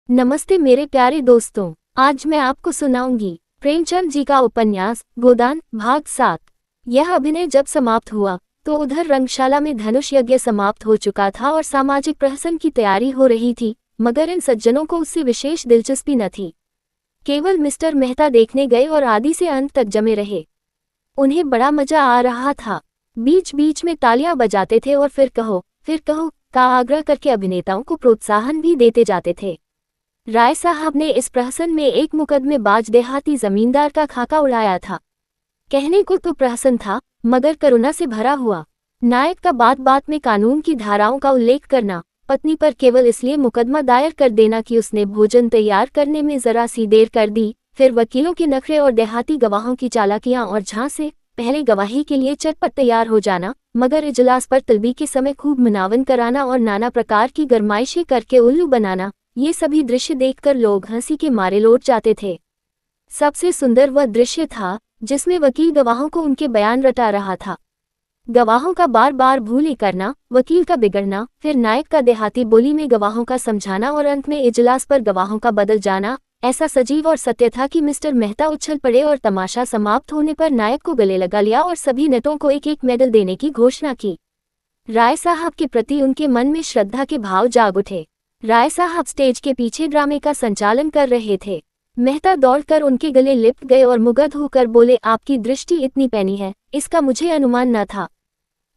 नमस्ते मेरे प्यारे दोस्तों। आज मैं आपको सुनाऊंगी प्रेमचंद जी का उपन्यास गोदान भाग 7। यह अभिनय जब समाप्त हुआ तो उधर रंगशाला में धनुष यज्ञ समाप्त हो चुका था और सामाजिक प्रहसन की तैयारी हो रही थी, मगर इन सज्जनों को उससे विशेष दिलचस्पी न थी। केवल मिस्टर मेहता देखने गए और आदि से अंत तक जमे रहे। उन्हें बड़ा मजा आ रहा था। बीच बीच में तालियां बजाते थे और फिर कहो का आग्रह करके अभिनेताओं को प्रोत्साहन भी देते जाते थे। राय साहब ने इस प्रहसन में एक मुकदमेबाज देहाती जमींदार का खाका उड़ाया था। कहने को तो प्रहसन था, मगर करुणा से भरा हुआ। नायक का बात बात में कानून की धाराओं का उल्लेख करना, पत्नी पर केवल इसलिए मुकदमा दायर कर देना कि उसने भोजन तैयार करने में जरा सी देर कर दी, फिर वकीलों के नखरे और देहाती गवाहों की चालाकियां और झांसे, पहले गवाही के लिए चटपट तैयार हो जाना, मगर इजलास पर तलबी के समय खूब मुनावन कराना और नाना प्रकार की गरमाइशें करके उल्लू बनाना, ये सभी दृश्य देखकर लोग हंसी के मारे लौट जाते थे। सबसे सुंदर वह दृश्य था जिसमें वकील गवाहों को उनके बयान रटा रहा था। गवाहों का बार बार भूले करना, वकील का बिगड़ना, फिर नायक का देहाती बोली में गवाहों का समझाना और अंत में इजलास पर गवाहों का बदल जाना ऐसा सजीव और सत्य था कि मिस्टर मेहता उछल पड़े और तमाशा समाप्त होने पर नायक को गले लगा लिया और सभी नटों को एक एक मेडल देने की घोषणा की। राय साहब के प्रति उनके मन में श्रद्धा के भाव जाग उठे। राय साहब स्टेज के पीछे ड्रामे का संचालन कर रहे थे। मेहता दौड़कर उनके गले लिपट गए और मुग्ध होकर बोले, आपकी दृष्टि इतनी पैनी है, इसका मुझे अनुमान न था।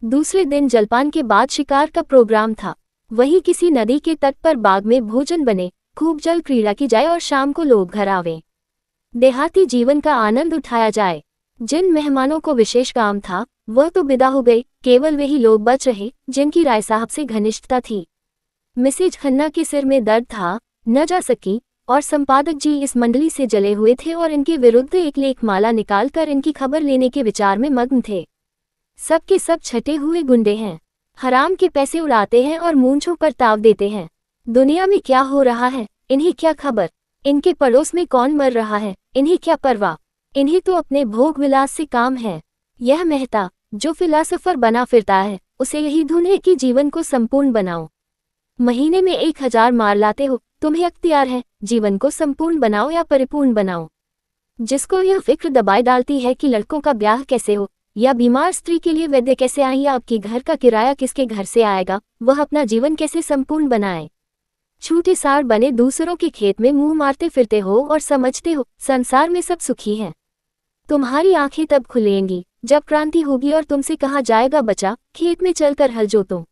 दूसरे दिन जलपान के बाद शिकार का प्रोग्राम था। वहीं किसी नदी के तट पर बाग में भोजन बने, खूब जल क्रीड़ा की जाए और शाम को लोग घर आवे, देहाती जीवन का आनंद उठाया जाए। जिन मेहमानों को विशेष काम था वह तो विदा हो गए, केवल वही लोग बच रहे जिनकी राय साहब से घनिष्ठता थी। मिसेज खन्ना के सिर में दर्द था, न जा सकी, और संपादक जी इस मंडली से जले हुए थे और इनके विरुद्ध एक लेखमाला निकालकर इनकी खबर लेने के विचार में मग्न थे। सब के सब छटे हुए गुंडे हैं, हराम के पैसे उड़ाते हैं और मूंछों पर ताव देते हैं। दुनिया में क्या हो रहा है इन्हें क्या खबर, इनके पड़ोस में कौन मर रहा है इन्हें क्या परवाह, इन्हें तो अपने भोग विलास से काम है। यह मेहता जो फिलासफर बना फिरता है, उसे यही धुन है कि जीवन को संपूर्ण बनाओ। महीने में 1000 मार लाते हो, तुम्हें अख्तियार है जीवन को संपूर्ण बनाओ या परिपूर्ण बनाओ। जिसको यह फिक्र दबाए डालती है कि लड़कों का ब्याह कैसे हो, या बीमार स्त्री के लिए वैद्य कैसे आए, या आपके घर का किराया किसके घर से आएगा, वह अपना जीवन कैसे संपूर्ण बनाए। छूटे सार बने दूसरों के खेत में मुंह मारते फिरते हो और समझते हो संसार में सब सुखी हैं। तुम्हारी आंखें तब खुलेंगी जब क्रांति होगी और तुमसे कहा जाएगा, बचा खेत में चलकर हल जोतो।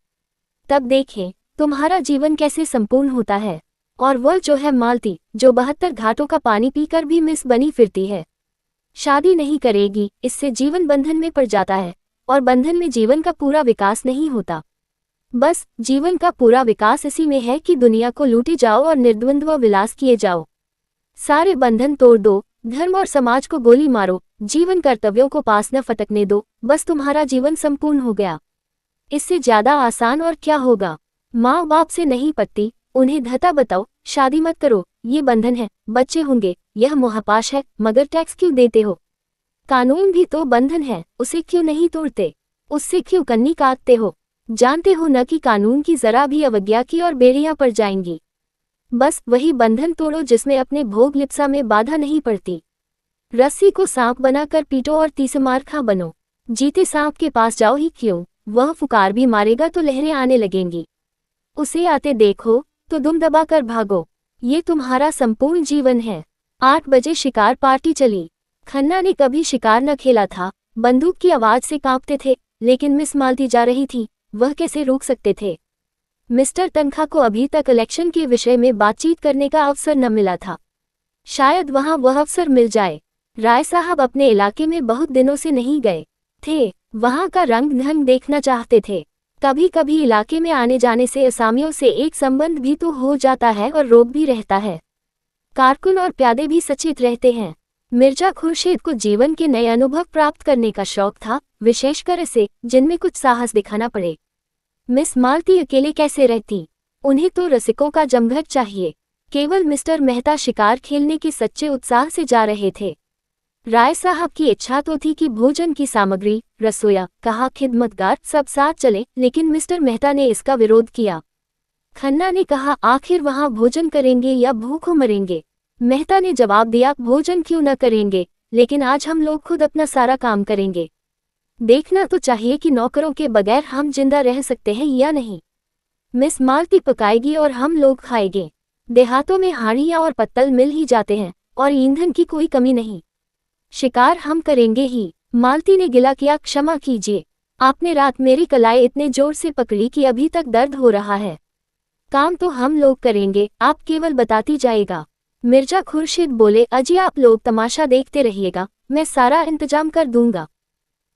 तब देखें तुम्हारा जीवन कैसे संपूर्ण होता है। और वह जो है मालती, जो 72 घाटों का पानी पीकर भी मिस बनी फिरती है, शादी नहीं करेगी, इससे जीवन बंधन में पड़ जाता है, और बंधन में जीवन का पूरा विकास नहीं होता। बस जीवन का पूरा विकास इसी में है कि दुनिया को लूटे जाओ और निर्द्वंद्व विलास किए जाओ। सारे बंधन तोड़ दो, धर्म और समाज को गोली मारो, जीवन कर्तव्यों को पास न फटकने दो, बस तुम्हारा जीवन संपूर्ण हो गया। इससे ज्यादा आसान और क्या होगा। माँ बाप से नहीं पटती, उन्हें धता बताओ, शादी मत करो, ये बंधन है, बच्चे होंगे, यह मोहपाश है, मगर टैक्स क्यों देते हो। कानून भी तो बंधन है, उसे क्यों नहीं तोड़ते, उससे क्यों कन्नी काटते हो। जानते हो न कि कानून की जरा भी अवज्ञा की और बेड़ियां पड़ जाएंगी। बस वही बंधन तोड़ो जिसमें अपने भोग लिप्सा में बाधा नहीं पड़ती। रस्सी को सांप बनाकर पीटो और तीसमारखा बनो। जीते सांप के पास जाओ ही क्यों, वह फुकार भी मारेगा तो लहरें आने लगेंगी। उसे आते देखो तो दुम दबाकर भागो। ये तुम्हारा संपूर्ण जीवन है। 8 बजे शिकार पार्टी चली। खन्ना ने कभी शिकार न खेला था, बंदूक की आवाज से कांपते थे, लेकिन मिस मालती जा रही थी, वह कैसे रोक सकते थे। मिस्टर तनखा को अभी तक इलेक्शन के विषय में बातचीत करने का अवसर न मिला था। शायद वहां वह अवसर मिल जाए। राय साहब अपने इलाके में बहुत दिनों से नहीं गए थे, वहां का रंग ढंग देखना चाहते थे। कभी कभी इलाके में आने जाने से असामियों से एक संबंध भी तो हो जाता है और रोग भी रहता है। कारकुन और प्यादे भी सचेत रहते हैं। मिर्जा खुर्शीद को जीवन के नए अनुभव प्राप्त करने का शौक था, विशेषकर ऐसे जिनमें कुछ साहस दिखाना पड़े। मिस मालती अकेले कैसे रहती, उन्हें तो रसिकों का जमघट चाहिए। केवल मिस्टर मेहता शिकार खेलने के सच्चे उत्साह से जा रहे थे। राय साहब की इच्छा तो थी कि भोजन की सामग्री, रसोया, कहा खिदमतगार सब साथ चले, लेकिन मिस्टर मेहता ने इसका विरोध किया। खन्ना ने कहा, आखिर वहां भोजन करेंगे या भूखों मरेंगे? मेहता ने जवाब दिया, भोजन क्यों न करेंगे, लेकिन आज हम लोग खुद अपना सारा काम करेंगे। देखना तो चाहिए कि नौकरों के बगैर हम जिंदा रह सकते हैं या नहीं। मिस मालती पकाएगी और हम लोग खाएंगे। देहातों में हाड़ियां और पत्तल मिल ही जाते हैं और ईंधन की कोई कमी नहीं। शिकार हम करेंगे ही। मालती ने गिला किया, क्षमा कीजिए, आपने रात मेरी कलाई इतने जोर से पकड़ी कि अभी तक दर्द हो रहा है। काम तो हम लोग करेंगे, आप केवल बताती जाएगा। मिर्जा खुर्शीद बोले, अजी आप लोग तमाशा देखते रहिएगा, मैं सारा इंतजाम कर दूंगा।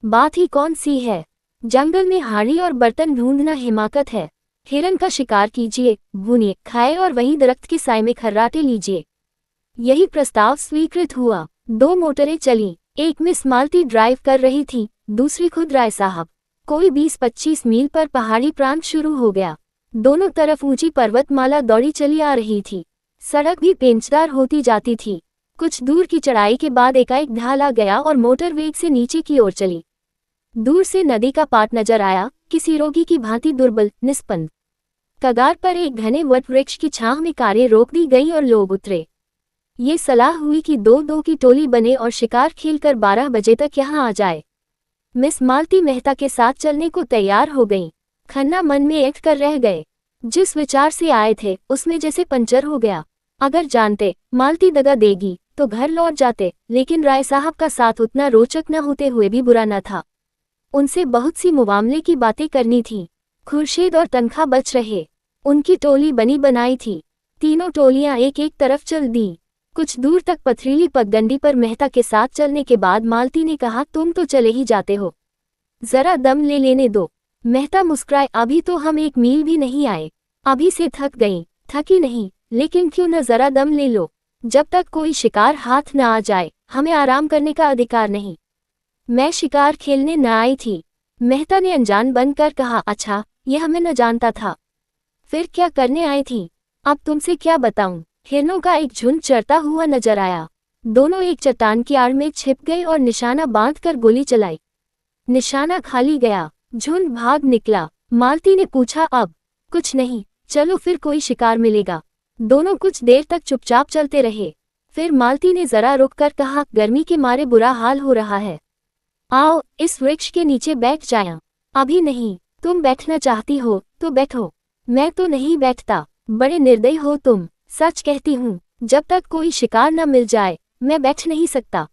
बात ही कौन सी है, जंगल में हाड़ी और बर्तन ढूंढना हिमाकत है। हिरन का शिकार कीजिए, भूनिए, खाए और वहीं दरख्त के साए में खर्राटे लीजिए। यही प्रस्ताव स्वीकृत हुआ। 2 मोटरें चलीं, एक मिस मालती ड्राइव कर रही थी, दूसरी खुद राय साहब। कोई 20-25 मील पर पहाड़ी प्रांत शुरू हो गया। दोनों तरफ ऊंची पर्वतमाला दौड़ी चली आ रही थी। सड़क भी पेंचदार होती जाती थी। कुछ दूर की चढ़ाई के बाद एकाएक ढाल आ गया और मोटर वेग से नीचे की ओर चली। दूर से नदी का पाट नजर आया, किसी रोगी की भांति दुर्बल, निस्पंद। कगार पर एक घने वट वृक्ष की छांव में कारें रोक दी गईं और लोग उतरे। ये सलाह हुई कि 2-2 की टोली बने और शिकार खेलकर 12 बजे तक यहाँ आ जाए। मिस मालती मेहता के साथ चलने को तैयार हो गईं। खन्ना मन में एक कर रह गए। जिस विचार से आए थे उसमें जैसे पंचर हो गया। अगर जानते मालती दगा देगी तो घर लौट जाते, लेकिन राय साहब का साथ उतना रोचक न होते हुए भी बुरा न था। उनसे बहुत सी मुआमले की बातें करनी थी। खुर्शीद और तनखा बच रहे। उनकी टोली बनी बनाई थी। तीनों टोलियां एक एक तरफ चल दी। कुछ दूर तक पथरीली पगडंडी पर मेहता के साथ चलने के बाद मालती ने कहा, तुम तो चले ही जाते हो, जरा दम ले लेने दो। मेहता मुस्कुराए, अभी तो हम 1 मील भी नहीं आए, अभी से थक गई। थकी नहीं, लेकिन क्यों न जरा दम ले लो। जब तक कोई शिकार हाथ न आ जाए हमें आराम करने का अधिकार नहीं। मैं शिकार खेलने न आई थी। मेहता ने अनजान बनकर कहा, अच्छा, यह हमें न जानता था। फिर क्या करने आई थी? अब तुमसे क्या बताऊं। हिरनों का एक झुंड चरता हुआ नजर आया। दोनों एक चट्टान की आड़ में छिप गए और निशाना बांधकर गोली चलाई। निशाना खाली गया, झुंड भाग निकला। मालती ने पूछा, अब? कुछ नहीं, चलो फिर कोई शिकार मिलेगा। दोनों कुछ देर तक चुपचाप चलते रहे। फिर मालती ने जरा रुककर कहा, गर्मी के मारे बुरा हाल हो रहा है, आओ इस वृक्ष के नीचे बैठ जाएं। अभी नहीं, तुम बैठना चाहती हो तो बैठो। मैं तो नहीं बैठता, बड़े निर्दयी हो तुम। सच कहती हूँ, जब तक कोई शिकार न मिल जाए मैं बैठ नहीं सकता।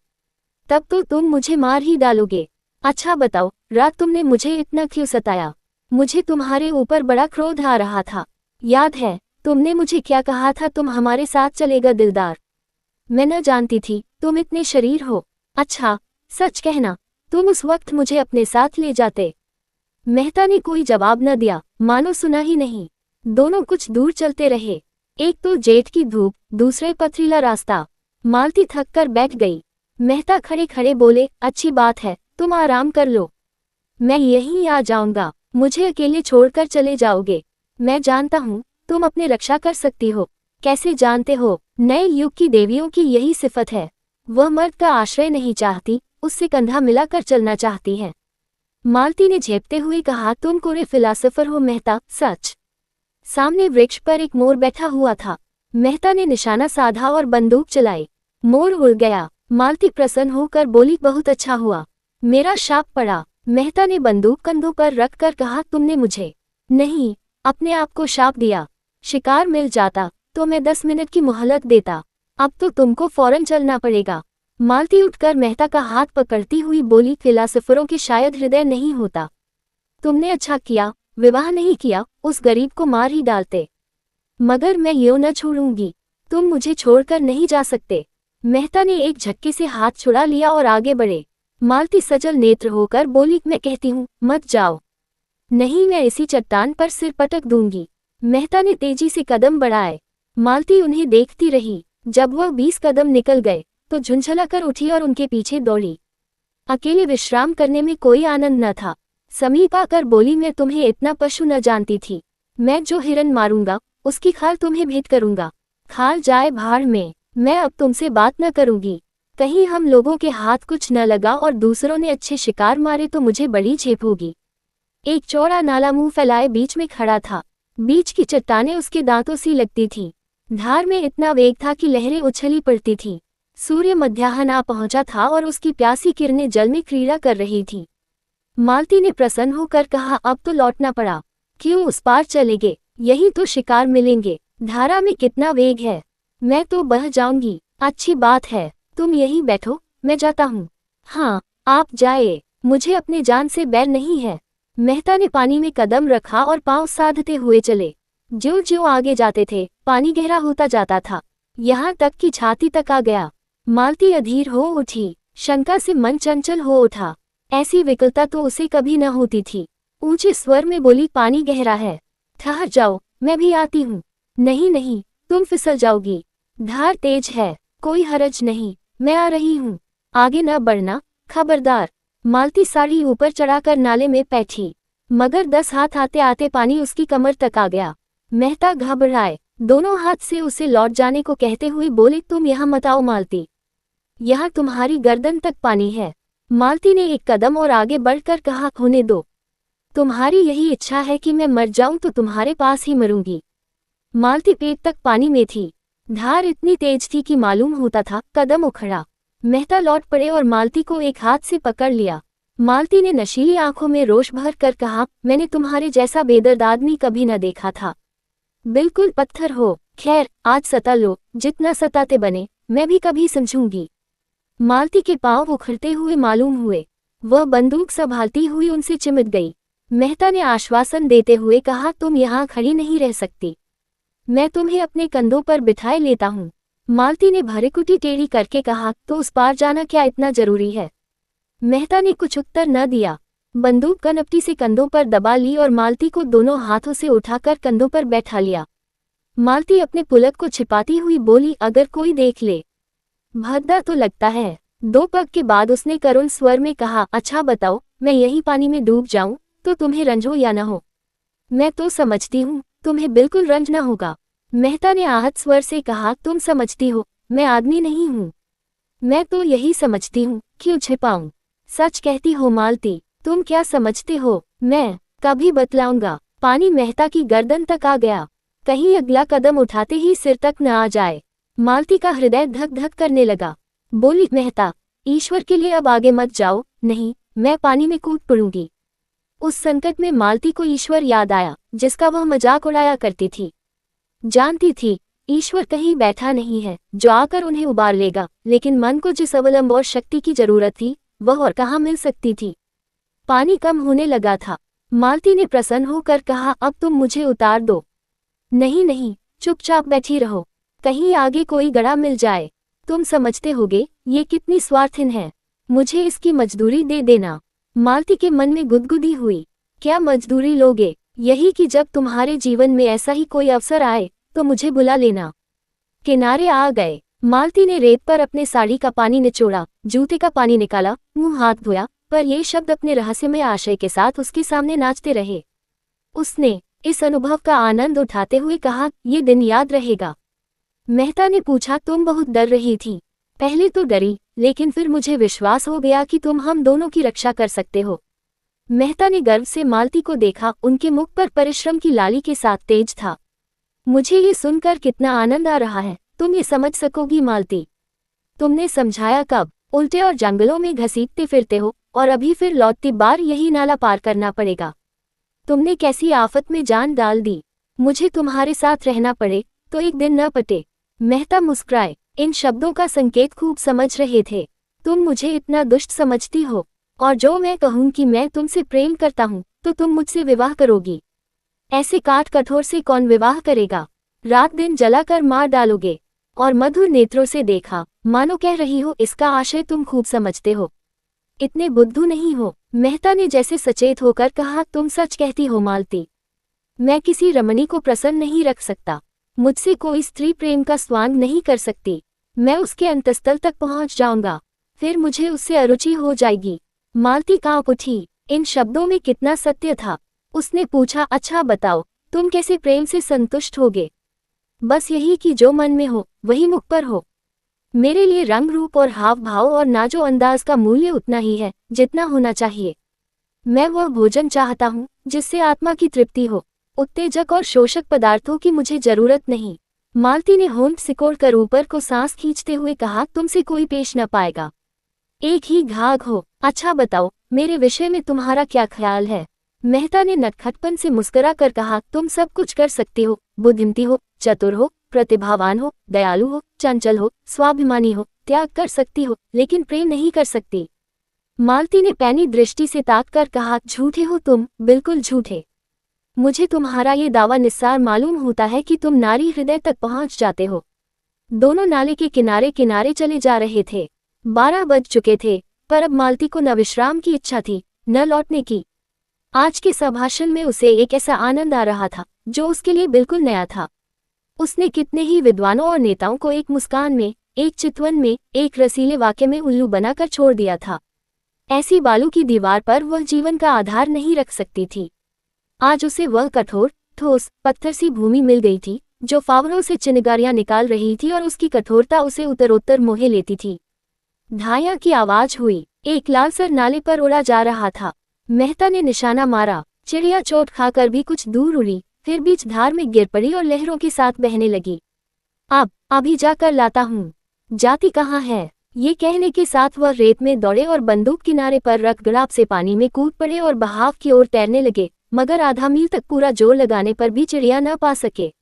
तब तो तुम मुझे मार ही डालोगे। अच्छा बताओ, रात तुमने मुझे इतना क्यों सताया? मुझे तुम्हारे ऊपर बड़ा क्रोध आ रहा था। याद है तुमने मुझे क्या कहा था, तुम हमारे साथ चलेगा दिलदार। मैं न जानती थी तुम इतने शरीर हो। अच्छा सच कहना, तुम उस वक्त मुझे अपने साथ ले जाते। मेहता ने कोई जवाब न दिया, मानो सुना ही नहीं। दोनों कुछ दूर चलते रहे। एक तो जेठ की धूप, दूसरे पथरीला रास्ता। मालती थक कर बैठ गई। मेहता खड़े खड़े बोले, अच्छी बात है, तुम आराम कर लो, मैं यहीं आ जाऊंगा। मुझे अकेले छोड़कर चले जाओगे? मैं जानता हूँ तुम अपने रक्षा कर सकती हो। कैसे जानते हो? नए युग की देवियों की यही सिफत है, वह मर्द का आश्रय नहीं चाहती, उससे कंधा मिलाकर चलना चाहती है। मालती ने झेपते हुए कहा, तुम कोरे फिलासफर हो मेहता, सच। सामने वृक्ष पर एक मोर बैठा हुआ था। मेहता ने निशाना साधा और बंदूक चलाई। मोर उड़ गया। मालती प्रसन्न होकर बोली, बहुत अच्छा हुआ, मेरा शाप पड़ा। मेहता ने बंदूक कंधों पर रखकर कहा, तुमने मुझे नहीं, अपने आप को शाप दिया। शिकार मिल जाता तो मैं 10 मिनट की मोहलत देता, अब तो तुमको फौरन चलना पड़ेगा। मालती उठकर मेहता का हाथ पकड़ती हुई बोली, फिलासफरों के शायद हृदय नहीं होता। तुमने अच्छा किया विवाह नहीं किया, उस गरीब को मार ही डालते। मगर मैं यूं न छोड़ूंगी, तुम मुझे छोड़कर नहीं जा सकते। मेहता ने एक झटके से हाथ छुड़ा लिया और आगे बढ़े। मालती सजल नेत्र होकर बोली, मैं कहती हूँ मत जाओ। नहीं, मैं इसी चट्टान पर सिर पटक दूंगी। मेहता ने तेजी से कदम बढ़ाए। मालती उन्हें देखती रही। जब वह 20 कदम निकल गए तो झुंझलाकर उठी और उनके पीछे दौड़ी। अकेले विश्राम करने में कोई आनंद न था। समीप आकर बोली, मैं तुम्हें इतना पशु न जानती थी। मैं जो हिरन मारूंगा उसकी खाल तुम्हें भेंट करूंगा। खाल जाए भाड़ में, मैं अब तुमसे बात न करूंगी। कहीं हम लोगों के हाथ कुछ न लगा और दूसरों ने अच्छे शिकार मारे तो मुझे बड़ी झेप होगी। एक चौड़ा नाला मुंह फैलाए बीच में खड़ा था। बीच की चट्टानें उसके दांतों सी लगती थीं। धार में इतना वेग था कि लहरें उछली पड़ती थीं। सूर्य मध्याह्न आ पहुंचा था और उसकी प्यासी किरणें जल में क्रीड़ा कर रही थीं। मालती ने प्रसन्न होकर कहा, अब तो लौटना पड़ा। क्यों उस पार चलेंगे? यही तो शिकार मिलेंगे। धारा में कितना वेग है, मैं तो बह जाऊंगी। अच्छी बात है, तुम यहीं बैठो, मैं जाता हूँ। हाँ, आप जाए, मुझे अपने जान से बैर नहीं है। मेहता ने पानी में कदम रखा और पांव साधते हुए चले। ज्यों ज्यों आगे जाते थे, पानी गहरा होता जाता था, यहाँ तक कि छाती तक आ गया। मालती अधीर हो उठी, शंका से मन चंचल हो उठा। ऐसी विकलता तो उसे कभी न होती थी। ऊंचे स्वर में बोली, पानी गहरा है, ठहर जाओ, मैं भी आती हूँ। नहीं नहीं, तुम फिसल जाओगी, धार तेज है। कोई हरज नहीं, मैं आ रही हूँ, आगे न बढ़ना, खबरदार। मालती साड़ी ऊपर चढ़ाकर नाले में बैठी, मगर 10 हाथ आते आते पानी उसकी कमर तक आ गया। मेहता घबराए, दोनों हाथ से उसे लौट जाने को कहते हुए बोले, तुम यहाँ मत आओ मालती, यहाँ तुम्हारी गर्दन तक पानी है। मालती ने एक कदम और आगे बढ़कर कहा, होने दो, तुम्हारी यही इच्छा है कि मैं मर जाऊं तो तुम्हारे पास ही मरूंगी। मालती पेट तक पानी में थी। धार इतनी तेज थी कि मालूम होता था कदम उखड़ा। मेहता लौट पड़े और मालती को एक हाथ से पकड़ लिया। मालती ने नशीली आंखों में रोष भर कर कहा, मैंने तुम्हारे जैसा बेदर्द आदमी कभी न देखा था, बिल्कुल पत्थर हो। खैर, आज सता लो, जितना सताते बने, मैं भी कभी समझूंगी। मालती के पांव उखड़ते हुए मालूम हुए। वह बंदूक संभालती हुई उनसे चिमट गई। मेहता ने आश्वासन देते हुए कहा, तुम यहाँ खड़ी नहीं रह सकती, मैं तुम्हें अपने कंधों पर बिठाए लेता हूँ। मालती ने भरेकुटी टेढ़ी करके कहा, तो उस पार जाना क्या इतना जरूरी है? मेहता ने कुछ उत्तर न दिया। बंदूक कनपटी से कंधों पर दबा ली और मालती को दोनों हाथों से उठाकर कंधों पर बैठा लिया। मालती अपने पुलक को छिपाती हुई बोली, अगर कोई देख ले, भद्दा तो लगता है। 2 पग के बाद उसने करुण स्वर में कहा, अच्छा बताओ, मैं यही पानी में डूब जाऊं तो तुम्हें रंज हो या न हो? मैं तो समझती हूँ तुम्हें बिल्कुल रंज न होगा। मेहता ने आहत स्वर से कहा, तुम समझती हो, मैं आदमी नहीं हूँ। मैं तो यही समझती हूँ, क्यों छिपाऊं? सच कहती हो मालती, तुम क्या समझते हो? मैं कभी बतलाऊंगा। पानी मेहता की गर्दन तक आ गया, कहीं अगला कदम उठाते ही सिर तक न आ जाए। मालती का हृदय धक धक करने लगा। बोली, मेहता, ईश्वर के लिए अब आगे मत जाओ, नहीं, मैं पानी में कूद पड़ूंगी। उस संकट में मालती को ईश्वर याद आया, जिसका वह मजाक उड़ाया करती थी। जानती थी ईश्वर कहीं बैठा नहीं है जो आकर उन्हें उबार लेगा, लेकिन मन को जिस अवलंब और शक्ति की जरूरत थी, वह और कहाँ मिल सकती थी। पानी कम होने लगा था। मालती ने प्रसन्न होकर कहा, अब तुम मुझे उतार दो। नहीं नहीं, चुपचाप बैठी रहो, कहीं आगे कोई गड़ा मिल जाए। तुम समझते होगे ये कितनी स्वार्थहीन है, मुझे इसकी मजदूरी दे देना। मालती के मन में गुदगुदी हुई। क्या मजदूरी लोगे? यही कि जब तुम्हारे जीवन में ऐसा ही कोई अवसर आए तो मुझे बुला लेना। किनारे आ गए। मालती ने रेत पर अपने साड़ी का पानी निचोड़ा, जूते का पानी निकाला, मुंह हाथ धोया, पर ये शब्द अपने रहस्यमय आशय के साथ उसके सामने नाचते रहे। उसने इस अनुभव का आनंद उठाते हुए कहा, ये दिन याद रहेगा। मेहता ने पूछा, तुम बहुत डर रही थी? पहले तो डरी, लेकिन फिर मुझे विश्वास हो गया कि तुम हम दोनों की रक्षा कर सकते हो। मेहता ने गर्व से मालती को देखा, उनके मुख पर परिश्रम की लाली के साथ तेज था। मुझे ये सुनकर कितना आनंद आ रहा है, तुम ये समझ सकोगी मालती? तुमने समझाया कब? उल्टे और जंगलों में घसीटते फिरते हो और अभी फिर लौटती बार यही नाला पार करना पड़ेगा। तुमने कैसी आफत में जान डाल दी। मुझे तुम्हारे साथ रहना पड़े तो एक दिन न पटे। मेहता मुस्कुराए, इन शब्दों का संकेत खूब समझ रहे थे। तुम मुझे इतना दुष्ट समझती हो, और जो मैं कहूँ कि मैं तुमसे प्रेम करता हूँ तो तुम मुझसे विवाह करोगी? ऐसे काट कठोर से कौन विवाह करेगा? रात दिन जलाकर मार डालोगे। और मधुर नेत्रों से देखा, मानो कह रही हो, इसका आशय तुम खूब समझते हो, इतने बुद्धू नहीं हो। मेहता ने जैसे सचेत होकर कहा, तुम सच कहती हो मालती, मैं किसी रमणी को प्रसन्न नहीं रख सकता। मुझसे कोई स्त्री प्रेम का स्वांग नहीं कर सकती। मैं उसके अंतस्तल तक पहुंच जाऊंगा, फिर मुझे उससे अरुचि हो जाएगी। मालती कांप उठी। इन शब्दों में कितना सत्य था। उसने पूछा, अच्छा बताओ, तुम कैसे प्रेम से संतुष्ट होगे? बस यही कि जो मन में हो वही मुख पर हो। मेरे लिए रंग रूप और हाव भाव और नाजो अंदाज का मूल्य उतना ही है जितना होना चाहिए। मैं वह भोजन चाहता हूँ जिससे आत्मा की तृप्ति हो, उत्तेजक और शोषक पदार्थों की मुझे जरूरत नहीं। मालती ने होंठ सिकोड़कर ऊपर को सांस खींचते हुए कहा, तुमसे कोई पेश न पाएगा। एक ही घाघ हो। अच्छा बताओ, मेरे विषय में तुम्हारा क्या ख्याल है? मेहता ने नटखटपन से मुस्कुरा कर कहा, तुम सब कुछ कर सकती हो, बुद्धिमती हो, चतुर हो, प्रतिभावान हो, दयालु हो, चंचल हो, स्वाभिमानी हो, त्याग कर सकती हो, लेकिन प्रेम नहीं कर सकती। मालती ने पैनी दृष्टि से ताक कर कहा, झूठे हो तुम, बिल्कुल झूठे। मुझे तुम्हारा ये दावा निस्सार मालूम होता है कि तुम नारी हृदय तक पहुंच जाते हो। दोनों नाले के किनारे किनारे चले जा रहे थे। 12 बज चुके थे, पर अब मालती को न विश्राम की इच्छा थी, न लौटने की। आज के संभाषण में उसे एक ऐसा आनंद आ रहा था जो उसके लिए बिल्कुल नया था। उसने कितने ही विद्वानों और नेताओं को एक मुस्कान में, एक चितवन में, एक रसीले वाक्य में उल्लू बनाकर छोड़ दिया था। ऐसी बालू की दीवार पर वह जीवन का आधार नहीं रख सकती थी। आज उसे वह कठोर, ठोस, पत्थर सी भूमि मिल गई थी जो फावड़ों से चिनगारियां निकाल रही थी और उसकी कठोरता उसे उत्तरोत्तर मोहे लेती थी। धाया की आवाज हुई। एक लालसर नाले पर उड़ा जा रहा था। मेहता ने निशाना मारा। चिड़िया चोट खाकर भी कुछ दूर उड़ी, फिर बीच धार में गिर पड़ी और लहरों के साथ बहने लगी। अभी जाकर लाता हूँ। जाती कहाँ है? ये कहने के साथ वह रेत में दौड़े और बंदूक किनारे पर रख गुलाब से पानी में कूद पड़े और बहाव की ओर तैरने लगे, मगर आधा मील तक पूरा जोर लगाने पर भी चिड़िया न पा सके।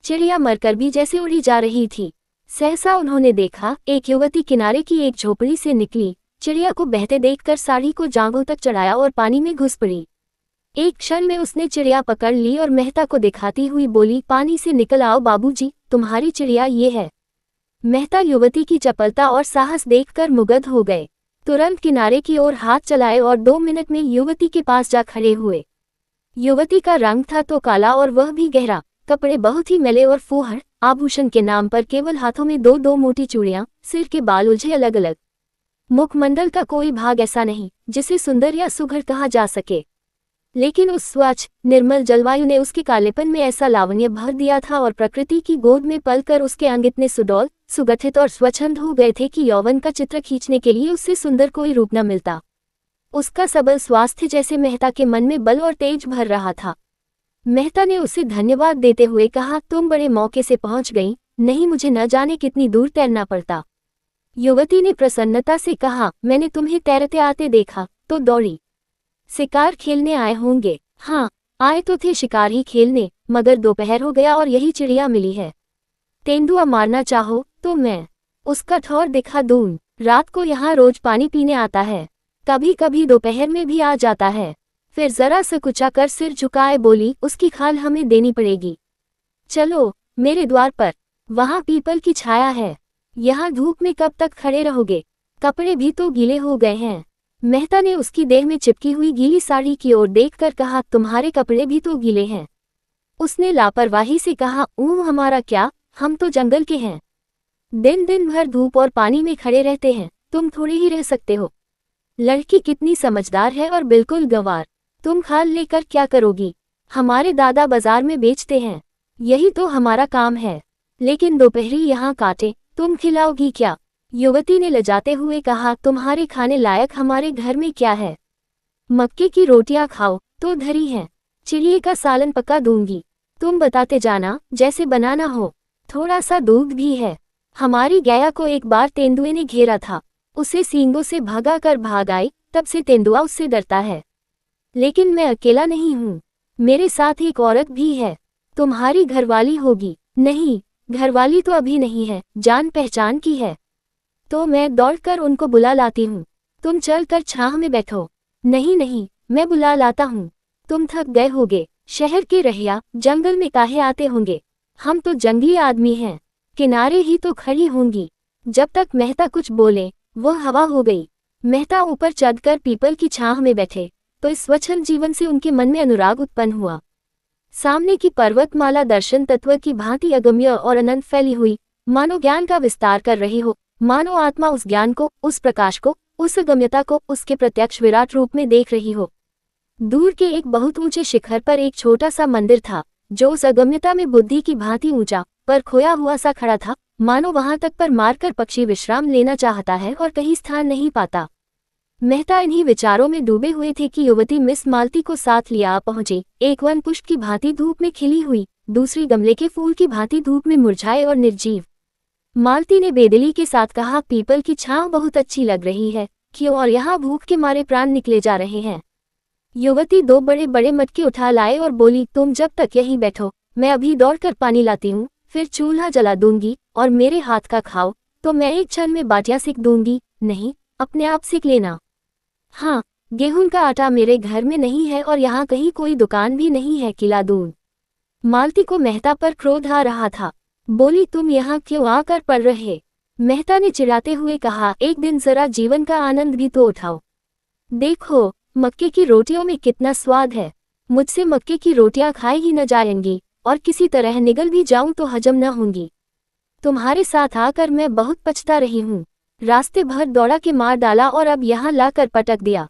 चिड़िया मरकर भी जैसे उड़ी जा रही थी। सहसा उन्होंने देखा, एक युवती किनारे की एक झोपड़ी से निकली, चिड़िया को बहते देखकर साड़ी को जांघों तक चढ़ाया और पानी में घुस पड़ी। एक क्षण में उसने चिड़िया पकड़ ली और मेहता को दिखाती हुई बोली, पानी से निकल आओ बाबूजी, तुम्हारी चिड़िया ये है। मेहता युवती की चपलता और साहस देखकर मुग्ध हो गए। तुरंत किनारे की ओर हाथ चलाए और 2 मिनट में युवती के पास जा खड़े हुए। युवती का रंग था तो काला और वह भी गहरा, कपड़े बहुत ही मैले और फूहड़, आभूषण के नाम पर केवल हाथों में 2-2 मोटी चूड़ियां, सिर के बाल उलझे अलग अलग। मुखमंडल का कोई भाग ऐसा नहीं जिसे सुंदर या सुघड़ कहा जा सके, लेकिन उस स्वच्छ निर्मल जलवायु ने उसके कालेपन में ऐसा लावण्य भर दिया था और प्रकृति की गोद में पलकर उसके अंग इतने सुडौल, सुगठित और स्वच्छंद हो गए थे कि यौवन का चित्र खींचने के लिए उससे सुंदर कोई रूप न मिलता। उसका सबल स्वास्थ्य जैसे मेहता के मन में बल और तेज भर रहा था। मेहता ने उसे धन्यवाद देते हुए कहा, तुम बड़े मौके से पहुंच गई, नहीं मुझे न जाने कितनी दूर तैरना पड़ता। युवती ने प्रसन्नता से कहा, मैंने तुम्हें तैरते आते देखा तो दौड़ी। शिकार खेलने आए होंगे? हाँ, आए तो थे शिकार ही खेलने, मगर दोपहर हो गया और यही चिड़िया मिली है। तेंदुआ मारना चाहो तो मैं उसका ठौर दिखा दूं। रात को यहाँ रोज पानी पीने आता है, कभी कभी दोपहर में भी आ जाता है। फिर जरा सकुचा कर सिर झुकाए बोली, उसकी खाल हमें देनी पड़ेगी। चलो मेरे द्वार पर, वहाँ पीपल की छाया है। यहाँ धूप में कब तक खड़े रहोगे? कपड़े भी तो गीले हो गए हैं। मेहता ने उसकी देह में चिपकी हुई गीली साड़ी की ओर देखकर कहा, तुम्हारे कपड़े भी तो गीले हैं। उसने लापरवाही से कहा, हमारा क्या, हम तो जंगल के हैं। दिन दिन भर धूप और पानी में खड़े रहते हैं, तुम थोड़े ही रह सकते हो। लड़की कितनी समझदार है और बिल्कुल गंवार। तुम खाल लेकर क्या करोगी? हमारे दादा बाजार में बेचते हैं, यही तो हमारा काम है। लेकिन दोपहरी यहाँ काटे, तुम खिलाओगी क्या? युवती ने लजाते हुए कहा, तुम्हारे खाने लायक हमारे घर में क्या है? मक्के की रोटियां खाओ तो धरी हैं, चिड़िए का सालन पका दूंगी, तुम बताते जाना जैसे बनाना हो। थोड़ा सा दूध भी है। हमारी गैया को एक बार तेंदुए ने घेरा था, उसे सींगों से भगाकर भाग आई, तब से तेंदुआ उससे डरता है। लेकिन मैं अकेला नहीं हूँ, मेरे साथ एक औरत भी है। तुम्हारी घरवाली होगी? नहीं, घरवाली तो अभी नहीं है, जान पहचान की है। तो मैं दौड़कर उनको बुला लाती हूँ, तुम चलकर छाह में बैठो। नहीं नहीं, मैं बुला लाता हूँ, तुम थक गए होगे। शहर के रहिया जंगल में काहे आते होंगे, हम तो जंगली आदमी हैं, किनारे ही तो खड़ी होंगी। जब तक मेहता कुछ बोले वह हवा हो गई। मेहता ऊपर चढ़कर पीपल की छाह में बैठे तो इस स्वच्छंद जीवन से उनके मन में अनुराग उत्पन्न हुआ। सामने की पर्वतमाला दर्शन तत्व की भांति अगम्य और अनंत फैली हुई, मानो ज्ञान का विस्तार कर रही हो, मानो आत्मा उस ज्ञान को, उस प्रकाश को, उस अगम्यता को उसके प्रत्यक्ष विराट रूप में देख रही हो। दूर के एक बहुत ऊंचे शिखर पर एक छोटा सा मंदिर था जो उस अगम्यता में बुद्धि की भांति ऊंचा पर खोया हुआ सा खड़ा था, मानो वहां तक पर मारकर पक्षी विश्राम लेना चाहता है और कहीं स्थान नहीं पाता। मेहता इन्हीं विचारों में डूबे हुए थे कि युवती मिस मालती को साथ लिया आ पहुंचे। एक वन पुष्प की भांति धूप में खिली हुई, दूसरी गमले के फूल की भांति धूप में मुरझाए और निर्जीव। मालती ने बेदिली के साथ कहा, पीपल की छांव बहुत अच्छी लग रही है, क्यों? और यहाँ भूख के मारे प्राण निकले जा रहे हैं। युवती दो बड़े बड़े मटके उठा लाए और बोली, तुम जब तक यहीं बैठो, मैं अभी दौड़कर पानी लाती हूँ, फिर चूल्हा जला दूंगी और मेरे हाथ का खाओ तो मैं एक क्षण में बाटियां सेक दूंगी। नहीं, अपने आप सेक लेना। हाँ, गेहूं का आटा मेरे घर में नहीं है और यहाँ कहीं कोई दुकान भी नहीं है, किला दून। मालती को मेहता पर क्रोध आ रहा था। बोली, तुम यहाँ क्यों आकर पड़ रहे? मेहता ने चिढ़ाते हुए कहा, एक दिन जरा जीवन का आनंद भी तो उठाओ। देखो, मक्के की रोटियों में कितना स्वाद है। मुझसे मक्के की रोटियां खाई ही न जाएंगी और किसी तरह निगल भी जाऊं तो हजम न होंगी। तुम्हारे साथ आकर मैं बहुत पछता रही हूँ। रास्ते भर दौड़ा के मार डाला और अब यहाँ लाकर पटक दिया।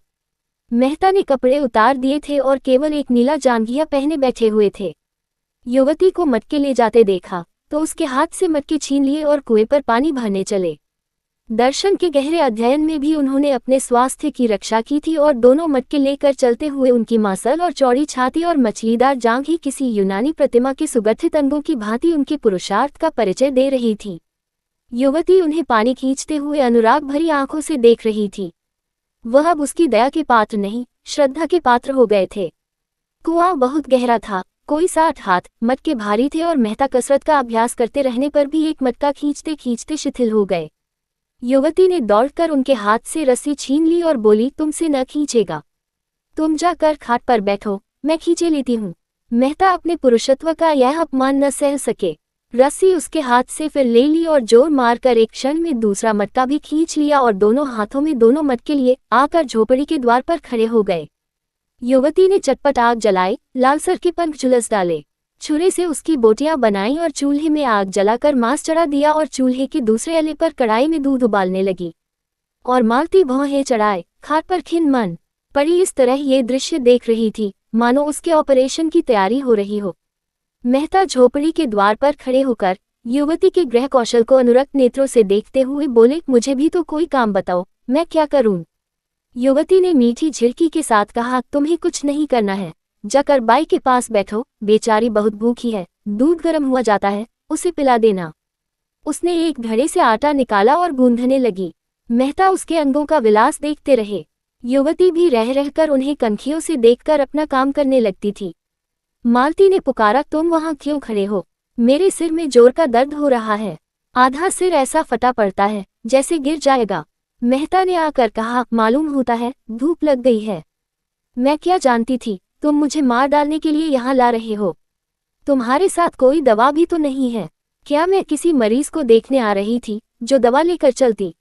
मेहता ने कपड़े उतार दिए थे और केवल एक नीला जांघिया पहने बैठे हुए थे। युवती को मटके ले जाते देखा तो उसके हाथ से मटके छीन लिए और कुएं पर पानी भरने चले। दर्शन के गहरे अध्ययन में भी उन्होंने अपने स्वास्थ्य की रक्षा की थी और दोनों मटके लेकर चलते हुए उनकी मांसल और चौड़ी छाती और मछलीदार जांघ ही किसी यूनानी प्रतिमा के सुगठित अंगों की भांति उनके पुरुषार्थ का परिचय दे रही थी। युवती उन्हें पानी खींचते हुए अनुराग भरी आंखों से देख रही थी। वह अब उसकी दया के पात्र नहीं, श्रद्धा के पात्र हो गए थे। कुआं बहुत गहरा था, कोई 60 हाथ, मटके भारी थे और मेहता कसरत का अभ्यास करते रहने पर भी एक मटका खींचते खींचते शिथिल हो गए। युवती ने दौड़कर उनके हाथ से रस्सी छीन ली और बोली, तुमसे न खींचेगा, तुम जाकर खाट पर बैठो, मैं खींचे लेती हूँ। मेहता अपने पुरुषत्व का यह अपमान न सह सके। रस्सी उसके हाथ से फिर ले ली और जोर मारकर एक क्षण में दूसरा मटका भी खींच लिया और दोनों हाथों में दोनों मटके लिए आकर झोपड़ी के द्वार पर खड़े हो गए। युवती ने चटपट आग जलाई, लालसर के पंख झुलस डाले, छुरे से उसकी बोटियां बनाई और चूल्हे में आग जलाकर मांस चढ़ा दिया और चूल्हे के दूसरे अले पर कढ़ाई में दूध उबालने लगी। और मालती भौहें चढ़ाए खाट पर खिन मन पड़ी इस तरह ये दृश्य देख रही थी मानो उसके ऑपरेशन की तैयारी हो रही हो। मेहता झोपड़ी के द्वार पर खड़े होकर युवती के गृह कौशल को अनुरक्त नेत्रों से देखते हुए बोले, मुझे भी तो कोई काम बताओ, मैं क्या करूं? युवती ने मीठी झिड़की के साथ कहा, तुम्हें कुछ नहीं करना है, जाकर बाई के पास बैठो, बेचारी बहुत भूखी है, दूध गर्म हुआ जाता है, उसे पिला देना। उसने एक घड़े से आटा निकाला और गूंथने लगी। मेहता उसके अंगों का विलास देखते रहे। युवती भी रह रहकर उन्हें कनखियों से देखकर अपना काम करने लगती थी। मालती ने पुकारा, तुम वहां क्यों खड़े हो? मेरे सिर में जोर का दर्द हो रहा है, आधा सिर ऐसा फटा पड़ता है जैसे गिर जाएगा। मेहता ने आकर कहा, मालूम होता है धूप लग गई है। मैं क्या जानती थी तुम मुझे मार डालने के लिए यहाँ ला रहे हो। तुम्हारे साथ कोई दवा भी तो नहीं है क्या? मैं किसी मरीज को देखने आ रही थी जो दवा लेकर चलती।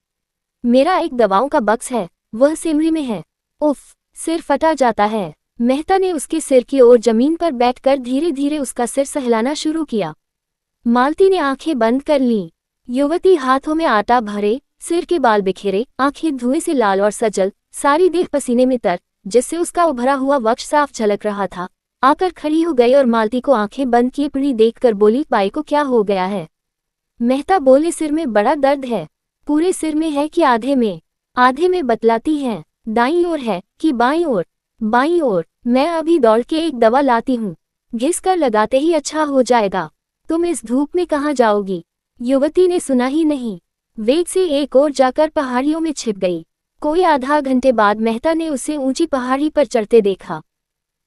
मेरा एक दवाओं का बक्स है, वह सिमरी में है। उफ, सिर फटा जाता है। मेहता ने उसके सिर की ओर जमीन पर बैठकर धीरे धीरे उसका सिर सहलाना शुरू किया। मालती ने आंखें बंद कर लीं। युवती हाथों में आटा भरे, सिर के बाल बिखेरे, आंखें धुएं से लाल और सजल, सारी देह पसीने में तर, जिससे उसका उभरा हुआ वक्ष साफ झलक रहा था, आकर खड़ी हो गई और मालती को आंखें बंद किए पड़ी देखकर बोली, बाई को क्या हो गया है? मेहता बोले, सिर में बड़ा दर्द है। पूरे सिर में है कि आधे में? आधे में बतलाती हैं। दाईं ओर है कि बाईं ओर? बाईं ओर। मैं अभी दौड़ के एक दवा लाती हूँ, घिस कर लगाते ही अच्छा हो जाएगा। तुम इस धूप में कहाँ जाओगी? युवती ने सुना ही नहीं, वेग से एक ओर जाकर पहाड़ियों में छिप गई। कोई आधा घंटे बाद मेहता ने उसे ऊंची पहाड़ी पर चढ़ते देखा।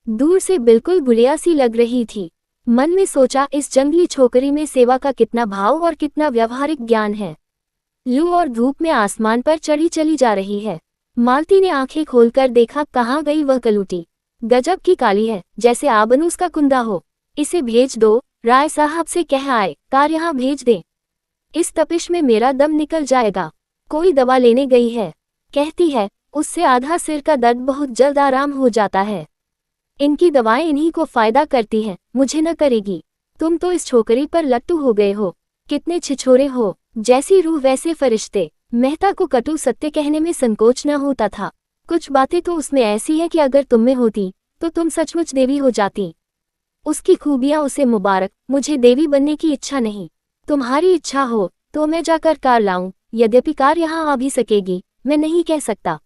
दूर से बिल्कुल गुड़िया सी लग रही थी। मन में सोचा, इस जंगली छोकरी में सेवा का कितना भाव और कितना व्यावहारिक ज्ञान है। लू और धूप में आसमान पर चढ़ी चली जा रही है। मालती ने आंखें खोलकर देखा, कहाँ गई वह कलूटी? गजब की काली है, जैसे आबनूस का कुंदा हो। इसे भेज दो, राय साहब से कह आए कार यहाँ भेज दें। इस तपिश में मेरा दम निकल जाएगा। कोई दवा लेने गई है, कहती है उससे आधा सिर का दर्द बहुत जल्द आराम हो जाता है। इनकी दवाएं इन्हीं को फायदा करती हैं, मुझे न करेगी। तुम तो इस छोकरी पर लट्टू हो गए हो। कितने छिछोरे हो, जैसी रूह वैसे फरिश्ते। मेहता को कटु सत्य कहने में संकोच न होता था। कुछ बातें तो उसमें ऐसी हैं कि अगर तुम में होती तो तुम सचमुच देवी हो जाती। उसकी खूबियां उसे मुबारक। मुझे देवी बनने की इच्छा नहीं। तुम्हारी इच्छा हो तो मैं जाकर कार लाऊं, यद्यपि कार यहाँ आ भी सकेगी, मैं नहीं कह सकता।